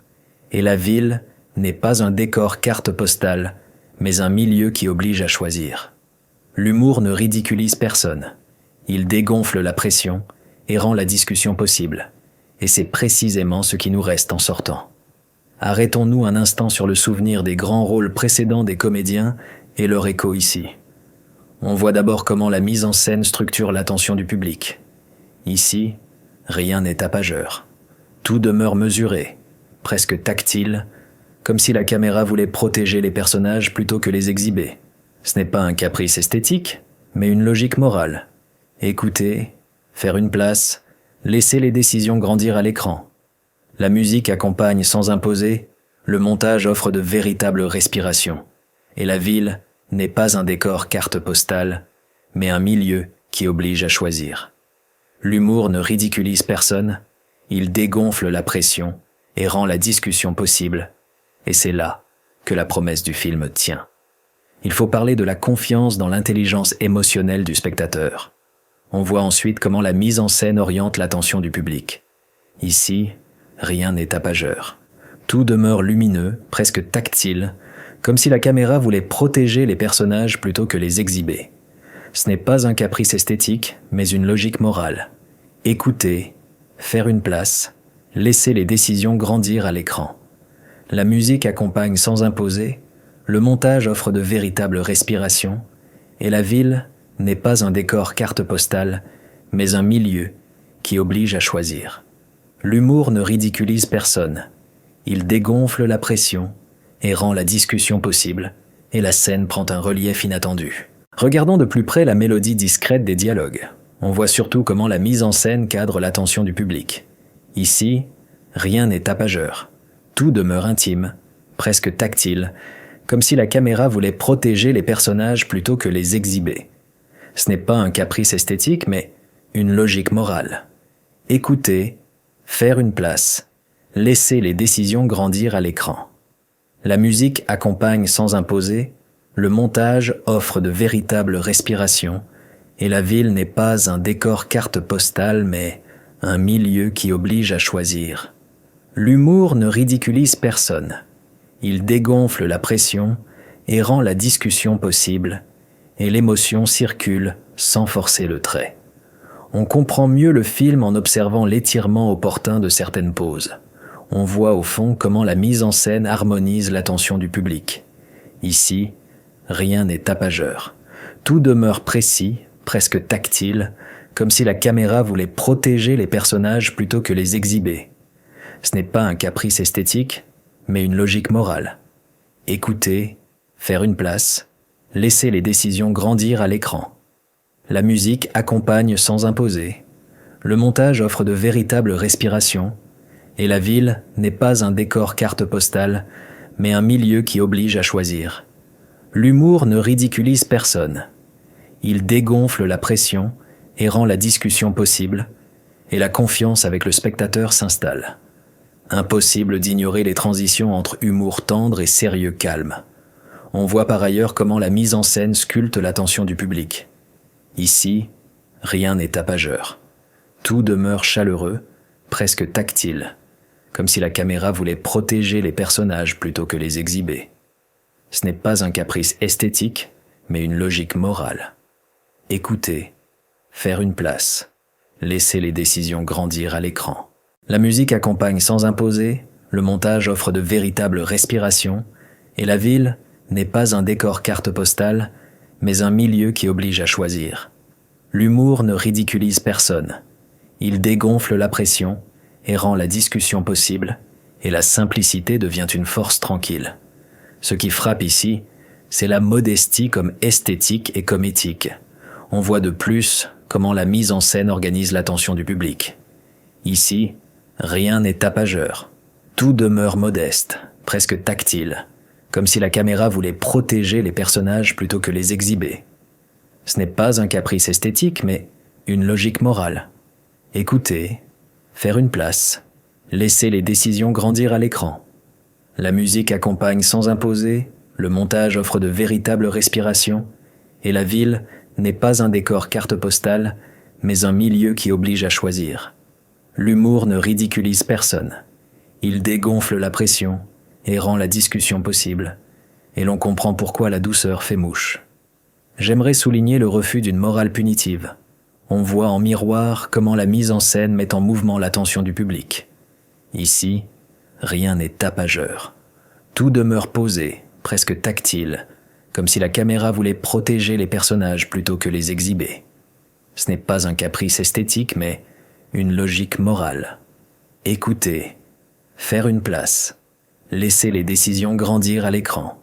et la ville n'est pas un décor carte postale, mais un milieu qui oblige à choisir. L'humour ne ridiculise personne. Il dégonfle la pression et rend la discussion possible. Et c'est précisément ce qui nous reste en sortant. Arrêtons-nous un instant sur le souvenir des grands rôles précédents des comédiens et leur écho ici. On voit d'abord comment la mise en scène structure l'attention du public. Ici, rien n'est tapageur. Tout demeure mesuré, presque tactile, comme si la caméra voulait protéger les personnages plutôt que les exhiber. Ce n'est pas un caprice esthétique, mais une logique morale. Écouter, faire une place, laisser les décisions grandir à l'écran. La musique accompagne sans imposer, le montage offre de véritables respirations. Et la ville n'est pas un décor carte postale, mais un milieu qui oblige à choisir. L'humour ne ridiculise personne, il dégonfle la pression et rend la discussion possible. Et c'est là que la promesse du film tient. Il faut parler de la confiance dans l'intelligence émotionnelle du spectateur. On voit ensuite comment la mise en scène oriente l'attention du public. Ici, rien n'est tapageur. Tout demeure lumineux, presque tactile, comme si la caméra voulait protéger les personnages plutôt que les exhiber. Ce n'est pas un caprice esthétique, mais une logique morale. Écouter, faire une place, laisser les décisions grandir à l'écran. La musique accompagne sans imposer, le montage offre de véritables respirations, et la ville n'est pas un décor carte postale, mais un milieu qui oblige à choisir. L'humour ne ridiculise personne. Il dégonfle la pression et rend la discussion possible, et la scène prend un relief inattendu. Regardons de plus près la mélodie discrète des dialogues. On voit surtout comment la mise en scène cadre l'attention du public. Ici, rien n'est tapageur. Tout demeure intime, presque tactile, comme si la caméra voulait protéger les personnages plutôt que les exhiber. Ce n'est pas un caprice esthétique, mais une logique morale. Écouter, faire une place, laisser les décisions grandir à l'écran. La musique accompagne sans imposer, le montage offre de véritables respirations, et la ville n'est pas un décor carte postale, mais un milieu qui oblige à choisir. L'humour ne ridiculise personne. Il dégonfle la pression et rend la discussion possible, et l'émotion circule sans forcer le trait. On comprend mieux le film en observant l'étirement opportun de certaines pauses. On voit au fond comment la mise en scène harmonise l'attention du public. Ici, rien n'est tapageur. Tout demeure précis, presque tactile, comme si la caméra voulait protéger les personnages plutôt que les exhiber. Ce n'est pas un caprice esthétique, mais une logique morale. Écouter, faire une place, laisser les décisions grandir à l'écran. La musique accompagne sans imposer. Le montage offre de véritables respirations. Et la ville n'est pas un décor carte postale, mais un milieu qui oblige à choisir. L'humour ne ridiculise personne. Il dégonfle la pression et rend la discussion possible, et la confiance avec le spectateur s'installe. Impossible d'ignorer les transitions entre humour tendre et sérieux calme. On voit par ailleurs comment la mise en scène sculpte l'attention du public. Ici, rien n'est tapageur. Tout demeure chaleureux, presque tactile, comme si la caméra voulait protéger les personnages plutôt que les exhiber. Ce n'est pas un caprice esthétique, mais une logique morale. Écouter, faire une place, laisser les décisions grandir à l'écran. La musique accompagne sans imposer, le montage offre de véritables respirations, et la ville n'est pas un décor carte postale, mais un milieu qui oblige à choisir. L'humour ne ridiculise personne. Il dégonfle la pression et rend la discussion possible, et la simplicité devient une force tranquille. Ce qui frappe ici, c'est la modestie comme esthétique et comme éthique. On voit de plus comment la mise en scène organise l'attention du public. Ici, rien n'est tapageur. Tout demeure modeste, presque tactile, comme si la caméra voulait protéger les personnages plutôt que les exhiber. Ce n'est pas un caprice esthétique, mais une logique morale. Écouter, faire une place, laisser les décisions grandir à l'écran. La musique accompagne sans imposer, le montage offre de véritables respirations, et la ville n'est pas un décor carte postale, mais un milieu qui oblige à choisir. L'humour ne ridiculise personne. Il dégonfle la pression et rend la discussion possible, et l'on comprend pourquoi la douceur fait mouche. J'aimerais souligner le refus d'une morale punitive. On voit en miroir comment la mise en scène met en mouvement l'attention du public. Ici, rien n'est tapageur. Tout demeure posé, presque tactile, comme si la caméra voulait protéger les personnages plutôt que les exhiber. Ce n'est pas un caprice esthétique, mais une logique morale. Écouter, faire une place, laisser les décisions grandir à l'écran.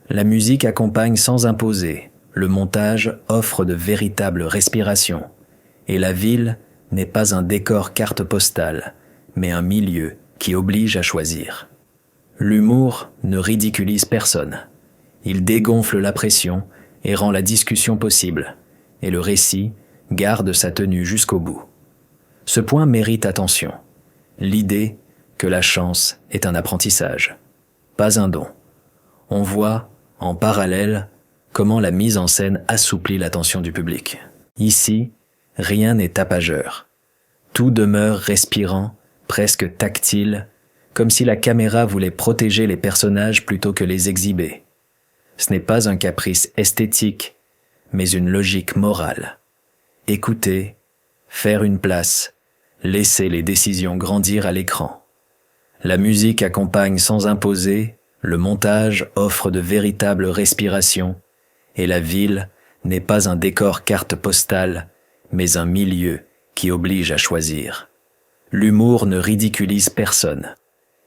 La musique accompagne sans imposer, le montage offre de véritables respirations, et la ville n'est pas un décor carte postale, mais un milieu qui oblige à choisir. L'humour ne ridiculise personne. Il dégonfle la pression et rend la discussion possible, et le récit garde sa tenue jusqu'au bout. Ce point mérite attention. L'idée que la chance est un apprentissage, pas un don. On voit, en parallèle, comment la mise en scène assouplit l'attention du public. Ici, rien n'est tapageur. Tout demeure respirant, presque tactile, comme si la caméra voulait protéger les personnages plutôt que les exhiber. Ce n'est pas un caprice esthétique, mais une logique morale. Écouter, faire une place, laisser les décisions grandir à l'écran. La musique accompagne sans imposer, le montage offre de véritables respirations, et la ville n'est pas un décor carte postale, mais un milieu qui oblige à choisir. L'humour ne ridiculise personne.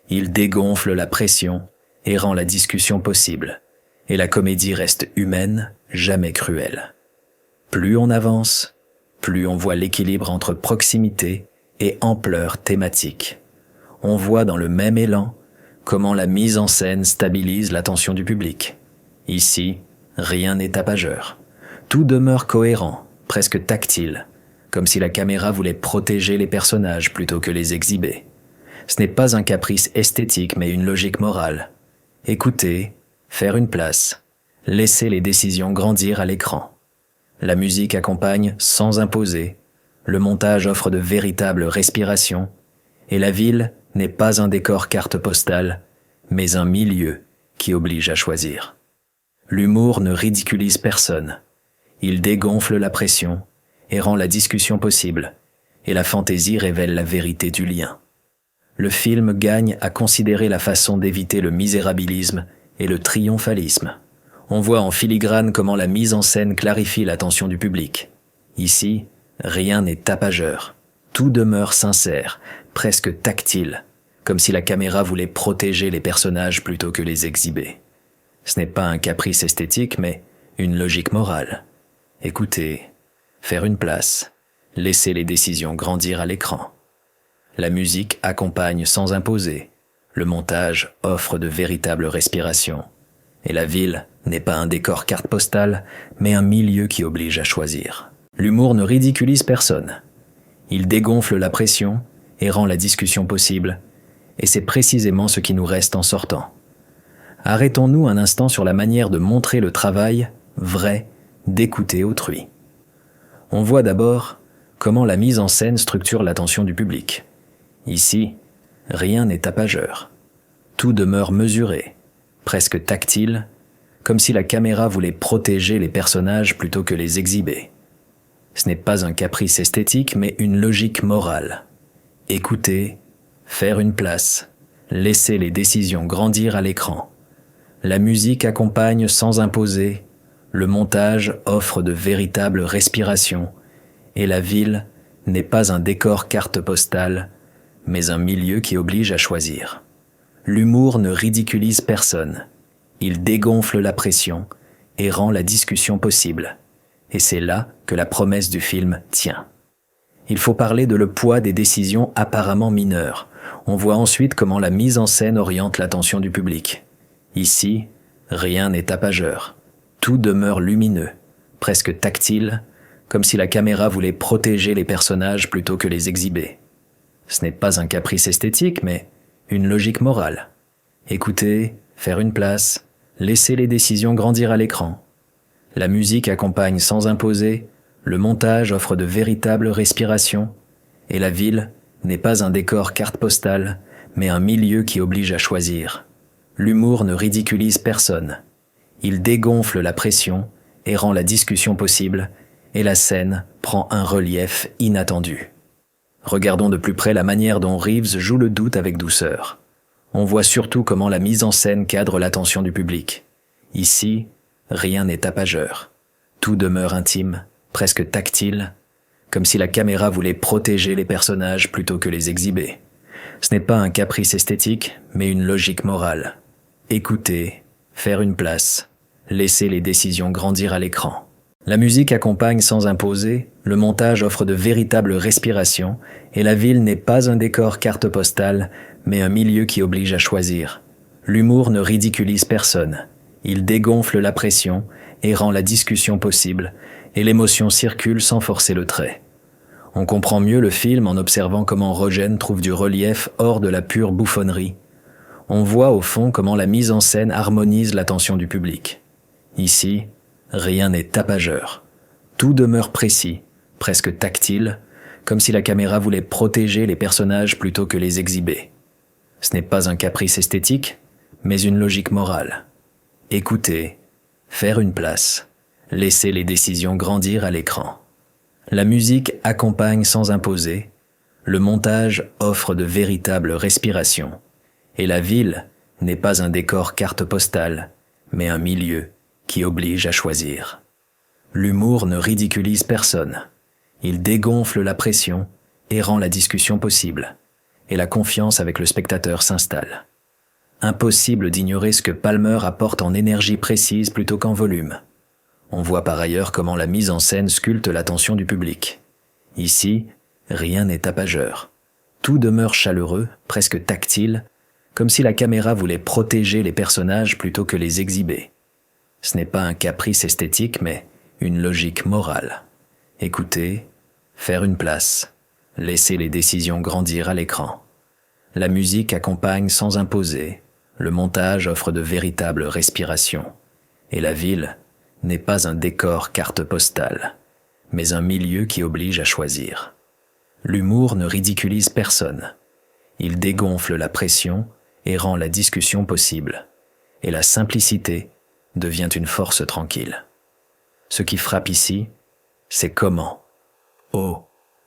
Il dégonfle la pression et rend la discussion possible, et la comédie reste humaine, jamais cruelle. Plus on avance, plus on voit l'équilibre entre proximité et ampleur thématique. On voit dans le même élan comment la mise en scène stabilise l'attention du public. Ici, rien n'est tapageur. Tout demeure cohérent, presque tactile, comme si la caméra voulait protéger les personnages plutôt que les exhiber. Ce n'est pas un caprice esthétique, mais une logique morale. Écouter, faire une place, laisser les décisions grandir à l'écran. La musique accompagne sans imposer, le montage offre de véritables respirations, et la ville n'est pas un décor carte postale, mais un milieu qui oblige à choisir. L'humour ne ridiculise personne. Il dégonfle la pression et rend la discussion possible, et la fantaisie révèle la vérité du lien. Le film gagne à considérer la façon d'éviter le misérabilisme et le triomphalisme. On voit en filigrane comment la mise en scène clarifie l'attention du public. Ici, rien n'est tapageur. Tout demeure sincère, presque tactile, comme si la caméra voulait protéger les personnages plutôt que les exhiber. Ce n'est pas un caprice esthétique, mais une logique morale. Écouter, faire une place, laisser les décisions grandir à l'écran. La musique accompagne sans imposer, le montage offre de véritables respirations, et la ville n'est pas un décor carte postale, mais un milieu qui oblige à choisir. L'humour ne ridiculise personne. Il dégonfle la pression et rend la discussion possible, et c'est précisément ce qui nous reste en sortant. Arrêtons-nous un instant sur la manière de montrer le travail vrai d'écouter autrui. On voit d'abord comment la mise en scène structure l'attention du public. Ici, rien n'est tapageur. Tout demeure mesuré, presque tactile, comme si la caméra voulait protéger les personnages plutôt que les exhiber. Ce n'est pas un caprice esthétique, mais une logique morale. Écouter, faire une place, laisser les décisions grandir à l'écran. La musique accompagne sans imposer, le montage offre de véritables respirations, et la ville n'est pas un décor carte postale, mais un milieu qui oblige à choisir. L'humour ne ridiculise personne. Il dégonfle la pression et rend la discussion possible. Et c'est là que la promesse du film tient. Il faut parler de le poids des décisions apparemment mineures. On voit ensuite comment la mise en scène oriente l'attention du public. Ici, rien n'est tapageur. Tout demeure lumineux, presque tactile, comme si la caméra voulait protéger les personnages plutôt que les exhiber. Ce n'est pas un caprice esthétique, mais une logique morale. Écouter, faire une place, laisser les décisions grandir à l'écran. La musique accompagne sans imposer, le montage offre de véritables respirations, et la ville n'est pas un décor carte postale, mais un milieu qui oblige à choisir. L'humour ne ridiculise personne. Il dégonfle la pression et rend la discussion possible, et la scène prend un relief inattendu. Regardons de plus près la manière dont Reeves joue le doute avec douceur. On voit surtout comment la mise en scène cadre l'attention du public. Ici, rien n'est tapageur. Tout demeure intime, presque tactile, comme si la caméra voulait protéger les personnages plutôt que les exhiber. Ce n'est pas un caprice esthétique, mais une logique morale. Écouter, faire une place, laisser les décisions grandir à l'écran. La musique accompagne sans imposer, le montage offre de véritables respirations, et la ville n'est pas un décor carte postale, mais un milieu qui oblige à choisir. L'humour ne ridiculise personne. Il dégonfle la pression et rend la discussion possible, et l'émotion circule sans forcer le trait. On comprend mieux le film en observant comment Rogen trouve du relief hors de la pure bouffonnerie. On voit au fond comment la mise en scène harmonise l'attention du public. Ici, rien n'est tapageur. Tout demeure précis, presque tactile, comme si la caméra voulait protéger les personnages plutôt que les exhiber. Ce n'est pas un caprice esthétique, mais une logique morale. Écouter, faire une place, laisser les décisions grandir à l'écran. La musique accompagne sans imposer, le montage offre de véritables respirations, et la ville n'est pas un décor carte postale, mais un milieu qui oblige à choisir. L'humour ne ridiculise personne. Il dégonfle la pression et rend la discussion possible, et la confiance avec le spectateur s'installe. Impossible d'ignorer ce que Palmer apporte en énergie précise plutôt qu'en volume. On voit par ailleurs comment la mise en scène sculpte l'attention du public. Ici, rien n'est tapageur. Tout demeure chaleureux, presque tactile, comme si la caméra voulait protéger les personnages plutôt que les exhiber. Ce n'est pas un caprice esthétique, mais une logique morale. Écouter, faire une place, laisser les décisions grandir à l'écran. La musique accompagne sans imposer, le montage offre de véritables respirations, et la ville n'est pas un décor carte postale, mais un milieu qui oblige à choisir. L'humour ne ridiculise personne. Il dégonfle la pression et rend la discussion possible, et la simplicité devient une force tranquille. Ce qui frappe ici, c'est comment O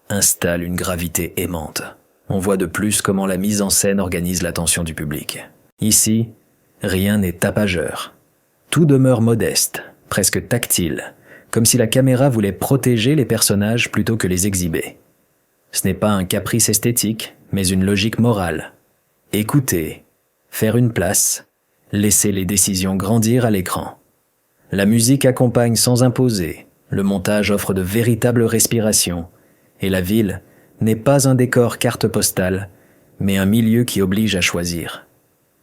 installe une gravité aimante. On voit de plus comment la mise en scène organise l'attention du public. Ici, rien n'est tapageur. Tout demeure modeste, presque tactile, comme si la caméra voulait protéger les personnages plutôt que les exhiber. Ce n'est pas un caprice esthétique, mais une logique morale. Écouter, faire une place, laisser les décisions grandir à l'écran. La musique accompagne sans imposer, le montage offre de véritables respirations, et la ville n'est pas un décor carte postale, mais un milieu qui oblige à choisir.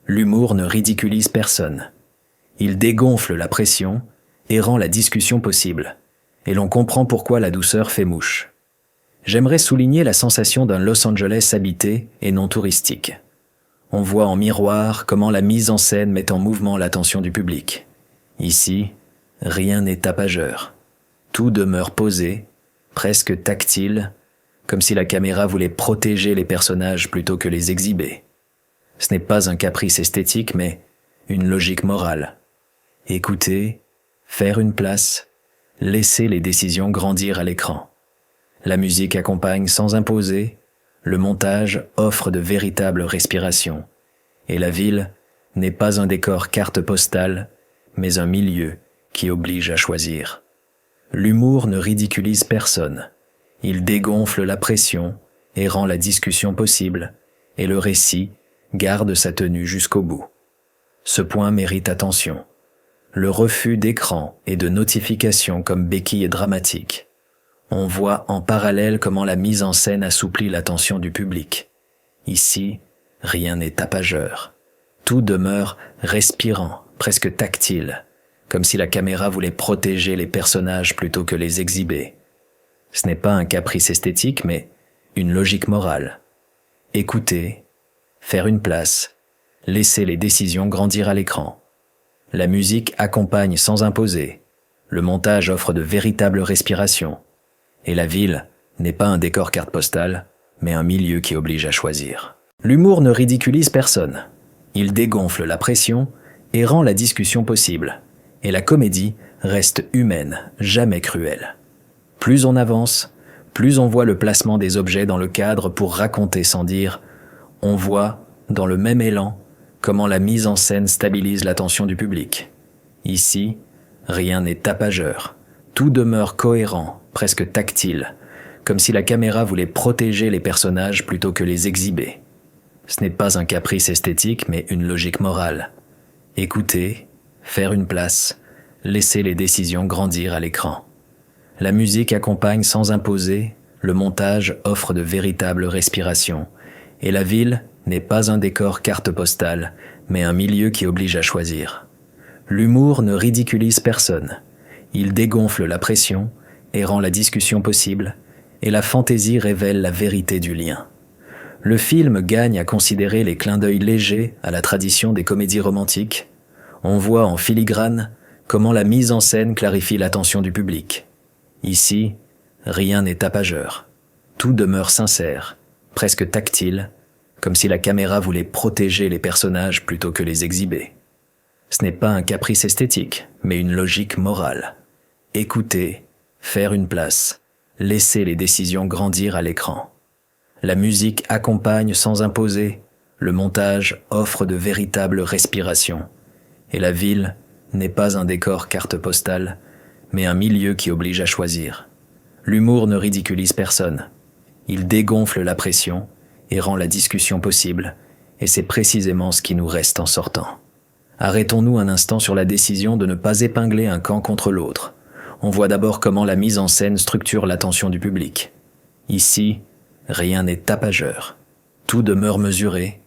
L'humour ne ridiculise personne. Il dégonfle la pression et rend la discussion possible, et l'on comprend pourquoi la douceur fait mouche. J'aimerais souligner la sensation d'un Los Angeles habité et non touristique. On voit en miroir comment la mise en scène met en mouvement l'attention du public. Ici, rien n'est tapageur. Tout demeure posé, presque tactile, comme si la caméra voulait protéger les personnages plutôt que les exhiber. Ce n'est pas un caprice esthétique, mais une logique morale. Écouter, faire une place, laisser les décisions grandir à l'écran. La musique accompagne sans imposer, le montage offre de véritables respirations, et la ville n'est pas un décor carte postale, mais un milieu qui oblige à choisir. L'humour ne ridiculise personne. Il dégonfle la pression et rend la discussion possible, et le récit garde sa tenue jusqu'au bout. Ce point mérite attention. Le refus d'écran et de notifications comme béquille est dramatique. On voit en parallèle comment la mise en scène assouplit l'attention du public. Ici, rien n'est tapageur. Tout demeure respirant, presque tactile, comme si la caméra voulait protéger les personnages plutôt que les exhiber. Ce n'est pas un caprice esthétique, mais une logique morale. Écouter, faire une place, laisser les décisions grandir à l'écran. La musique accompagne sans imposer. Le montage offre de véritables respirations. Et la ville n'est pas un décor carte postale, mais un milieu qui oblige à choisir. L'humour ne ridiculise personne. Il dégonfle la pression et rend la discussion possible. Et la comédie reste humaine, jamais cruelle. Plus on avance, plus on voit le placement des objets dans le cadre pour raconter sans dire. On voit, dans le même élan, comment la mise en scène stabilise l'attention du public. Ici, rien n'est tapageur. Tout demeure cohérent, presque tactile, comme si la caméra voulait protéger les personnages plutôt que les exhiber. Ce n'est pas un caprice esthétique, mais une logique morale. Écouter, faire une place, laisser les décisions grandir à l'écran. La musique accompagne sans imposer, le montage offre de véritables respirations, et la ville n'est pas un décor carte postale, mais un milieu qui oblige à choisir. L'humour ne ridiculise personne. Il dégonfle la pression et rend la discussion possible, et la fantaisie révèle la vérité du lien. Le film gagne à considérer les clins d'œil légers à la tradition des comédies romantiques. On voit en filigrane comment la mise en scène clarifie l'attention du public. Ici, rien n'est tapageur. Tout demeure sincère, presque tactile, comme si la caméra voulait protéger les personnages plutôt que les exhiber. Ce n'est pas un caprice esthétique, mais une logique morale. Écouter, faire une place, laisser les décisions grandir à l'écran. La musique accompagne sans imposer, le montage offre de véritables respirations, et la ville n'est pas un décor carte postale, mais un milieu qui oblige à choisir. L'humour ne ridiculise personne. Il dégonfle la pression et rend la discussion possible, et c'est précisément ce qui nous reste en sortant. Arrêtons-nous un instant sur la décision de ne pas épingler un camp contre l'autre. On voit d'abord comment la mise en scène structure l'attention du public. Ici, rien n'est tapageur. Tout demeure mesuré,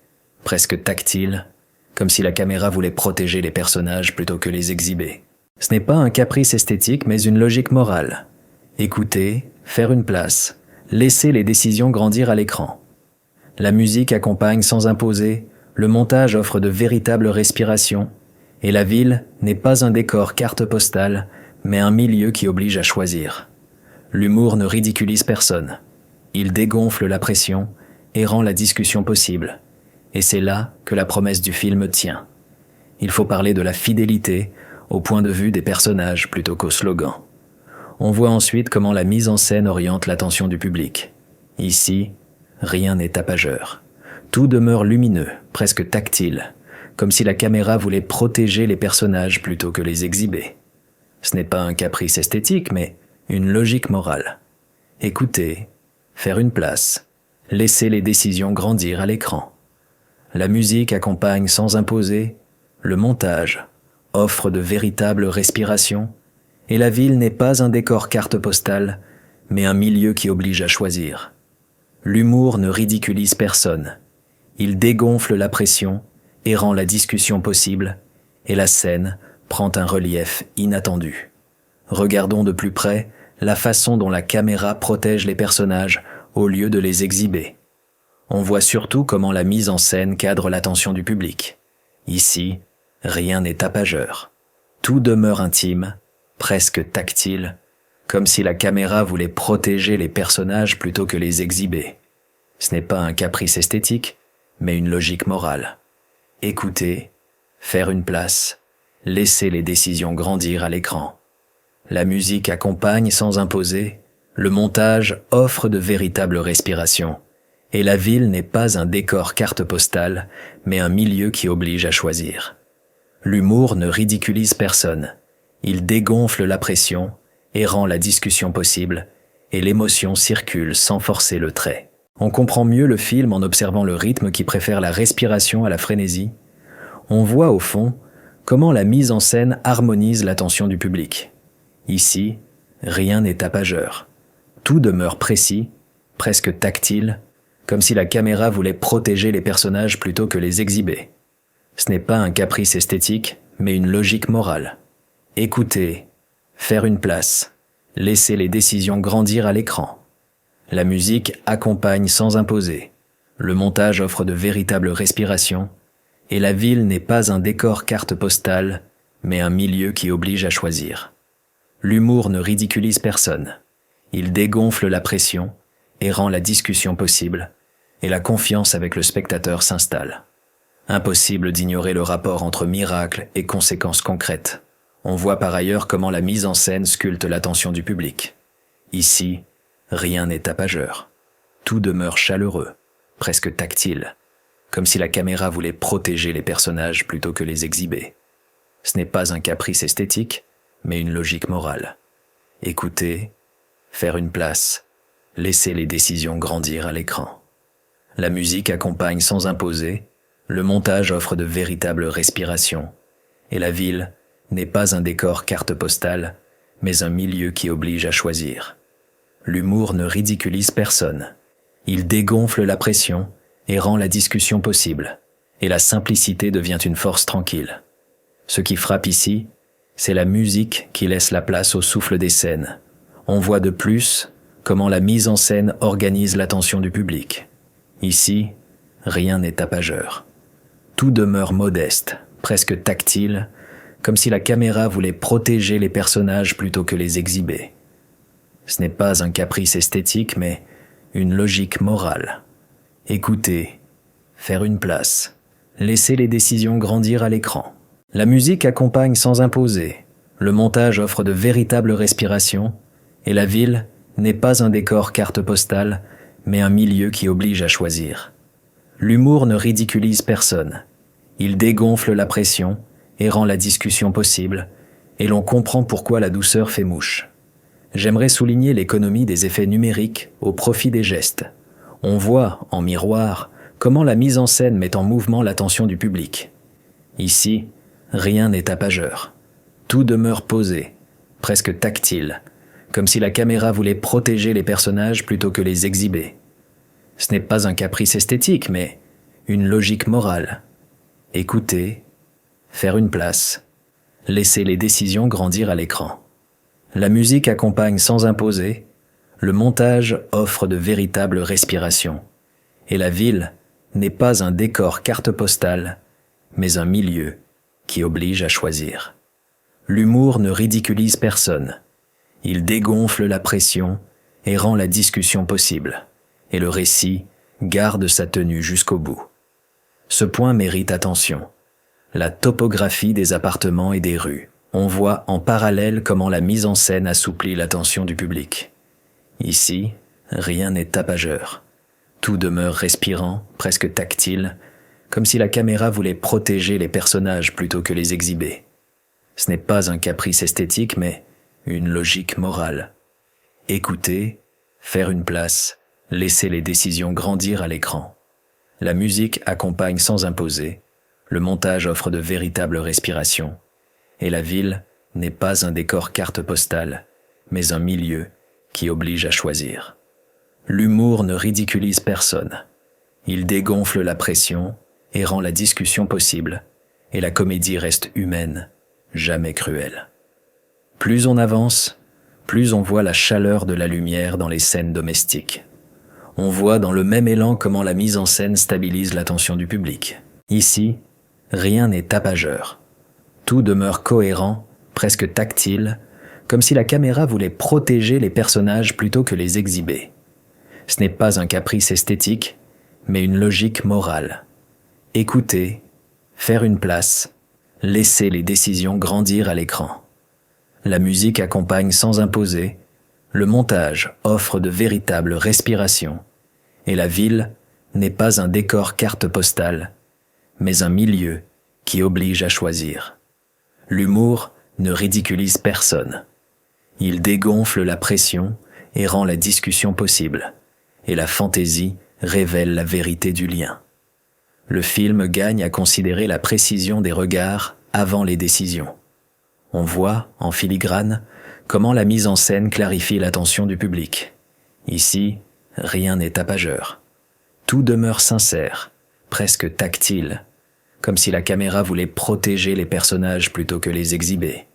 presque tactile, comme si la caméra voulait protéger les personnages plutôt que les exhiber. Ce n'est pas un caprice esthétique, mais une logique morale. Écouter, faire une place, laisser les décisions grandir à l'écran. La musique accompagne sans imposer, le montage offre de véritables respirations, et la ville n'est pas un décor carte postale, mais un milieu qui oblige à choisir. L'humour ne ridiculise personne. Il dégonfle la pression et rend la discussion possible. Et c'est là que la promesse du film tient. Il faut parler de la fidélité au point de vue des personnages plutôt qu'au slogan. On voit ensuite comment la mise en scène oriente l'attention du public. Ici, rien n'est tapageur. Tout demeure lumineux, presque tactile, comme si la caméra voulait protéger les personnages plutôt que les exhiber. Ce n'est pas un caprice esthétique, mais une logique morale. Écouter, faire une place, laisser les décisions grandir à l'écran. La musique accompagne sans imposer, le montage offre de véritables respirations, et la ville n'est pas un décor carte postale, mais un milieu qui oblige à choisir. L'humour ne ridiculise personne. Il dégonfle la pression et rend la discussion possible, et la scène prend un relief inattendu. Regardons de plus près la façon dont la caméra protège les personnages au lieu de les exhiber. On voit surtout comment la mise en scène cadre l'attention du public. Ici, rien n'est tapageur. Tout demeure intime, presque tactile, comme si la caméra voulait protéger les personnages plutôt que les exhiber. Ce n'est pas un caprice esthétique, mais une logique morale. Écouter, faire une place, laisser les décisions grandir à l'écran. La musique accompagne sans imposer, le montage offre de véritables respirations, et la ville n'est pas un décor carte postale, mais un milieu qui oblige à choisir. L'humour ne ridiculise personne, il dégonfle la pression et rend la discussion possible, et l'émotion circule sans forcer le trait. On comprend mieux le film en observant le rythme qui préfère la respiration à la frénésie. On voit au fond comment la mise en scène harmonise l'attention du public. Ici, rien n'est tapageur. Tout demeure précis, presque tactile, comme si la caméra voulait protéger les personnages plutôt que les exhiber. Ce n'est pas un caprice esthétique, mais une logique morale. Écouter, faire une place, laisser les décisions grandir à l'écran. La musique accompagne sans imposer. Le montage offre de véritables respirations, et la ville n'est pas un décor carte postale, mais un milieu qui oblige à choisir. L'humour ne ridiculise personne. Il dégonfle la pression et rend la discussion possible, et la confiance avec le spectateur s'installe. Impossible d'ignorer le rapport entre miracle et conséquences concrètes. On voit par ailleurs comment la mise en scène sculpte l'attention du public. Ici, rien n'est tapageur. Tout demeure chaleureux, presque tactile, comme si la caméra voulait protéger les personnages plutôt que les exhiber. Ce n'est pas un caprice esthétique, mais une logique morale. Écouter, faire une place, laisser les décisions grandir à l'écran. La musique accompagne sans imposer, le montage offre de véritables respirations, et la ville n'est pas un décor carte postale, mais un milieu qui oblige à choisir. L'humour ne ridiculise personne. Il dégonfle la pression et rend la discussion possible, et la simplicité devient une force tranquille. Ce qui frappe ici, c'est la musique qui laisse la place au souffle des scènes. On voit de plus comment la mise en scène organise l'attention du public. Ici, rien n'est tapageur. Tout demeure modeste, presque tactile, comme si la caméra voulait protéger les personnages plutôt que les exhiber. Ce n'est pas un caprice esthétique, mais une logique morale. Écouter, faire une place, laisser les décisions grandir à l'écran. La musique accompagne sans imposer, le montage offre de véritables respirations, et la ville n'est pas un décor carte postale, mais un milieu qui oblige à choisir. L'humour ne ridiculise personne. Il dégonfle la pression et rend la discussion possible, et l'on comprend pourquoi la douceur fait mouche. J'aimerais souligner l'économie des effets numériques au profit des gestes. On voit, en miroir, comment la mise en scène met en mouvement l'attention du public. Ici, rien n'est tapageur. Tout demeure posé, presque tactile, comme si la caméra voulait protéger les personnages plutôt que les exhiber. Ce n'est pas un caprice esthétique, mais une logique morale. Écouter, faire une place, laisser les décisions grandir à l'écran. La musique accompagne sans imposer, le montage offre de véritables respirations, et la ville n'est pas un décor carte postale, mais un milieu qui oblige à choisir. L'humour ne ridiculise personne. Il dégonfle la pression et rend la discussion possible, et le récit garde sa tenue jusqu'au bout. Ce point mérite attention. La topographie des appartements et des rues. On voit en parallèle comment la mise en scène assouplit l'attention du public. Ici, rien n'est tapageur. Tout demeure respirant, presque tactile, comme si la caméra voulait protéger les personnages plutôt que les exhiber. Ce n'est pas un caprice esthétique, mais une logique morale. Écouter, faire une place, laisser les décisions grandir à l'écran. La musique accompagne sans imposer, le montage offre de véritables respirations, et la ville n'est pas un décor carte postale, mais un milieu qui oblige à choisir. L'humour ne ridiculise personne. Il dégonfle la pression et rend la discussion possible, et la comédie reste humaine, jamais cruelle. Plus on avance, plus on voit la chaleur de la lumière dans les scènes domestiques. On voit dans le même élan comment la mise en scène stabilise l'attention du public. Ici, rien n'est tapageur. Tout demeure cohérent, presque tactile, comme si la caméra voulait protéger les personnages plutôt que les exhiber. Ce n'est pas un caprice esthétique, mais une logique morale. Écouter, faire une place, laisser les décisions grandir à l'écran. La musique accompagne sans imposer, le montage offre de véritables respirations, et la ville n'est pas un décor carte postale, mais un milieu qui oblige à choisir. L'humour ne ridiculise personne. Il dégonfle la pression et rend la discussion possible, et la fantaisie révèle la vérité du lien. Le film gagne à considérer la précision des regards avant les décisions. On voit, en filigrane, comment la mise en scène clarifie l'attention du public. Ici, rien n'est tapageur. Tout demeure sincère, presque tactile, comme si la caméra voulait protéger les personnages plutôt que les exhiber.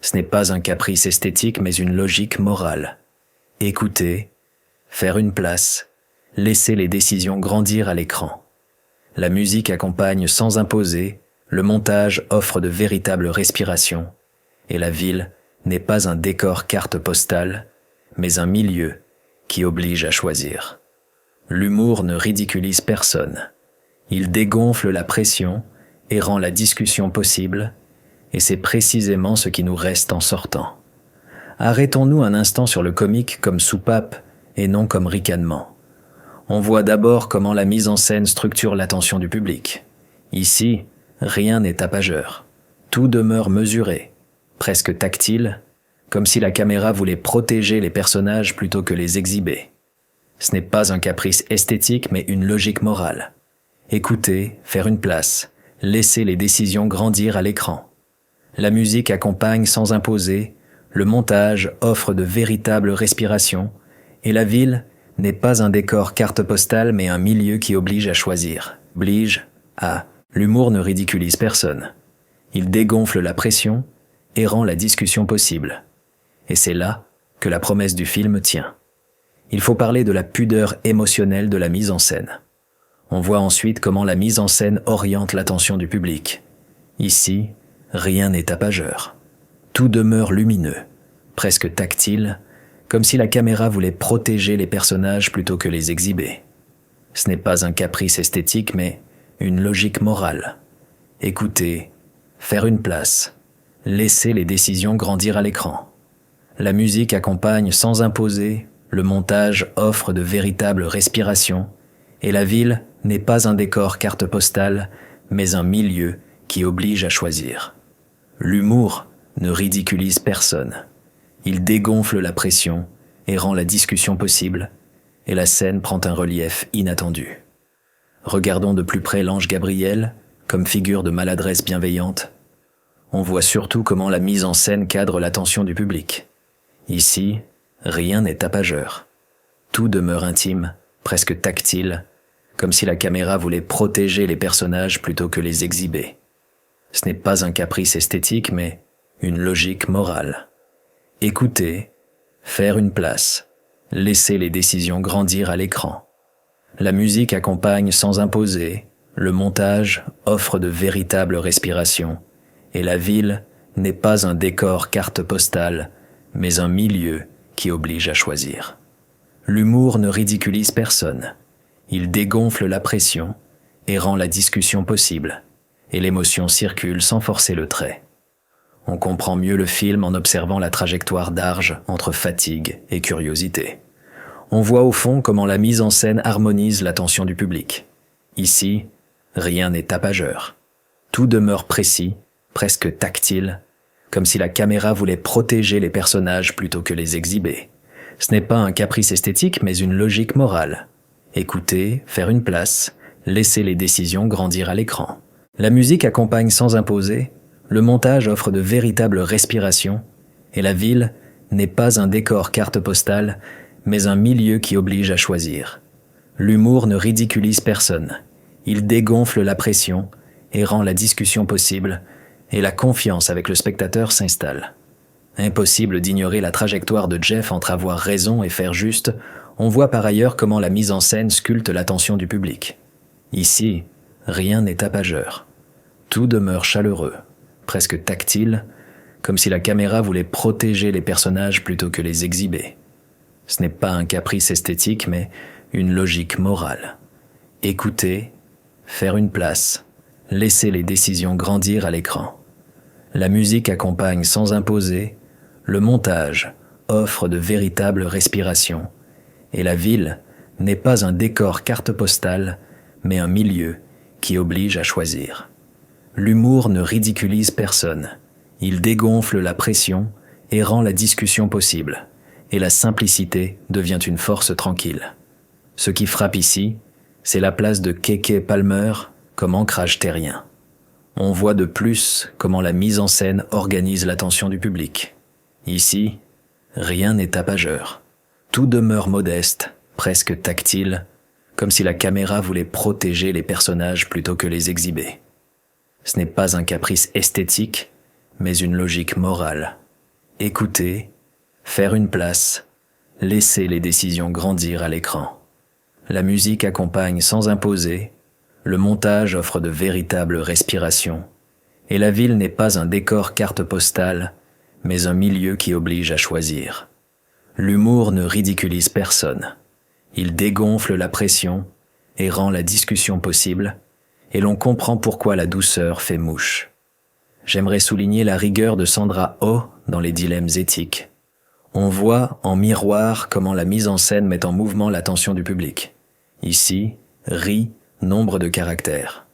Ce n'est pas un caprice esthétique, mais une logique morale. Écouter, faire une place, laisser les décisions grandir à l'écran. La musique accompagne sans imposer, le montage offre de véritables respirations, et la ville n'est pas un décor carte postale, mais un milieu qui oblige à choisir. L'humour ne ridiculise personne. Il dégonfle la pression et rend la discussion possible, et c'est précisément ce qui nous reste en sortant. Arrêtons-nous un instant sur le comique comme soupape et non comme ricanement. On voit d'abord comment la mise en scène structure l'attention du public. Ici, rien n'est tapageur. Tout demeure mesuré, presque tactile, comme si la caméra voulait protéger les personnages plutôt que les exhiber. Ce n'est pas un caprice esthétique, mais une logique morale. Écouter, faire une place, laisser les décisions grandir à l'écran. La musique accompagne sans imposer, le montage offre de véritables respirations, et la ville n'est pas un décor carte postale, mais un milieu qui oblige à choisir. L'humour ne ridiculise personne. Il dégonfle la pression et rend la discussion possible. Et c'est là que la promesse du film tient. Il faut parler de la pudeur émotionnelle de la mise en scène. On voit ensuite comment la mise en scène oriente l'attention du public. Ici, rien n'est tapageur. Tout demeure lumineux, presque tactile, comme si la caméra voulait protéger les personnages plutôt que les exhiber. Ce n'est pas un caprice esthétique, mais une logique morale. Écouter, faire une place, laisser les décisions grandir à l'écran. La musique accompagne sans imposer, le montage offre de véritables respirations, et la ville n'est pas un décor carte postale, mais un milieu qui oblige à choisir. L'humour ne ridiculise personne. Il dégonfle la pression et rend la discussion possible, et la scène prend un relief inattendu. Regardons de plus près l'ange Gabriel, comme figure de maladresse bienveillante. On voit surtout comment la mise en scène cadre l'attention du public. Ici, rien n'est tapageur. Tout demeure intime, presque tactile, comme si la caméra voulait protéger les personnages plutôt que les exhiber. Ce n'est pas un caprice esthétique, mais une logique morale. Écouter, faire une place, laisser les décisions grandir à l'écran. La musique accompagne sans imposer, le montage offre de véritables respirations, et la ville n'est pas un décor carte postale, mais un milieu qui oblige à choisir. L'humour ne ridiculise personne. Il dégonfle la pression et rend la discussion possible, et l'émotion circule sans forcer le trait. On comprend mieux le film en observant la trajectoire d'Arge entre fatigue et curiosité. On voit au fond comment la mise en scène harmonise l'attention du public. Ici, rien n'est tapageur. Tout demeure précis, presque tactile, comme si la caméra voulait protéger les personnages plutôt que les exhiber. Ce n'est pas un caprice esthétique, mais une logique morale. Écouter, faire une place, laisser les décisions grandir à l'écran. La musique accompagne sans imposer, Le montage offre de véritables respirations, et la ville n'est pas un décor carte postale, mais un milieu qui oblige à choisir. L'humour ne ridiculise personne. Il dégonfle la pression et rend la discussion possible, et la confiance avec le spectateur s'installe. Impossible d'ignorer la trajectoire de Jeff entre avoir raison et faire juste. On voit par ailleurs comment la mise en scène sculpte l'attention du public. Ici, rien n'est tapageur. Tout demeure chaleureux, presque tactile, comme si la caméra voulait protéger les personnages plutôt que les exhiber. Ce n'est pas un caprice esthétique, mais une logique morale. Écouter, faire une place, laisser les décisions grandir à l'écran. La musique accompagne sans imposer, le montage offre de véritables respirations, et la ville n'est pas un décor carte postale, mais un milieu qui oblige à choisir. L'humour ne ridiculise personne. Il dégonfle la pression et rend la discussion possible, et la simplicité devient une force tranquille. Ce qui frappe ici, c'est la place de Keke Palmer comme ancrage terrien. On voit de plus comment la mise en scène organise l'attention du public. Ici, rien n'est tapageur. Tout demeure modeste, presque tactile, comme si la caméra voulait protéger les personnages plutôt que les exhiber. Ce n'est pas un caprice esthétique, mais une logique morale. Écouter, faire une place, laisser les décisions grandir à l'écran. La musique accompagne sans imposer, le montage offre de véritables respirations, et la ville n'est pas un décor carte postale, mais un milieu qui oblige à choisir. L'humour ne ridiculise personne. Il dégonfle la pression et rend la discussion possible, et l'on comprend pourquoi la douceur fait mouche. J'aimerais souligner la rigueur de Sandra Oh dans les dilemmes éthiques. On voit en miroir comment la mise en scène met en mouvement l'attention du public. Ici, nombre de caractères.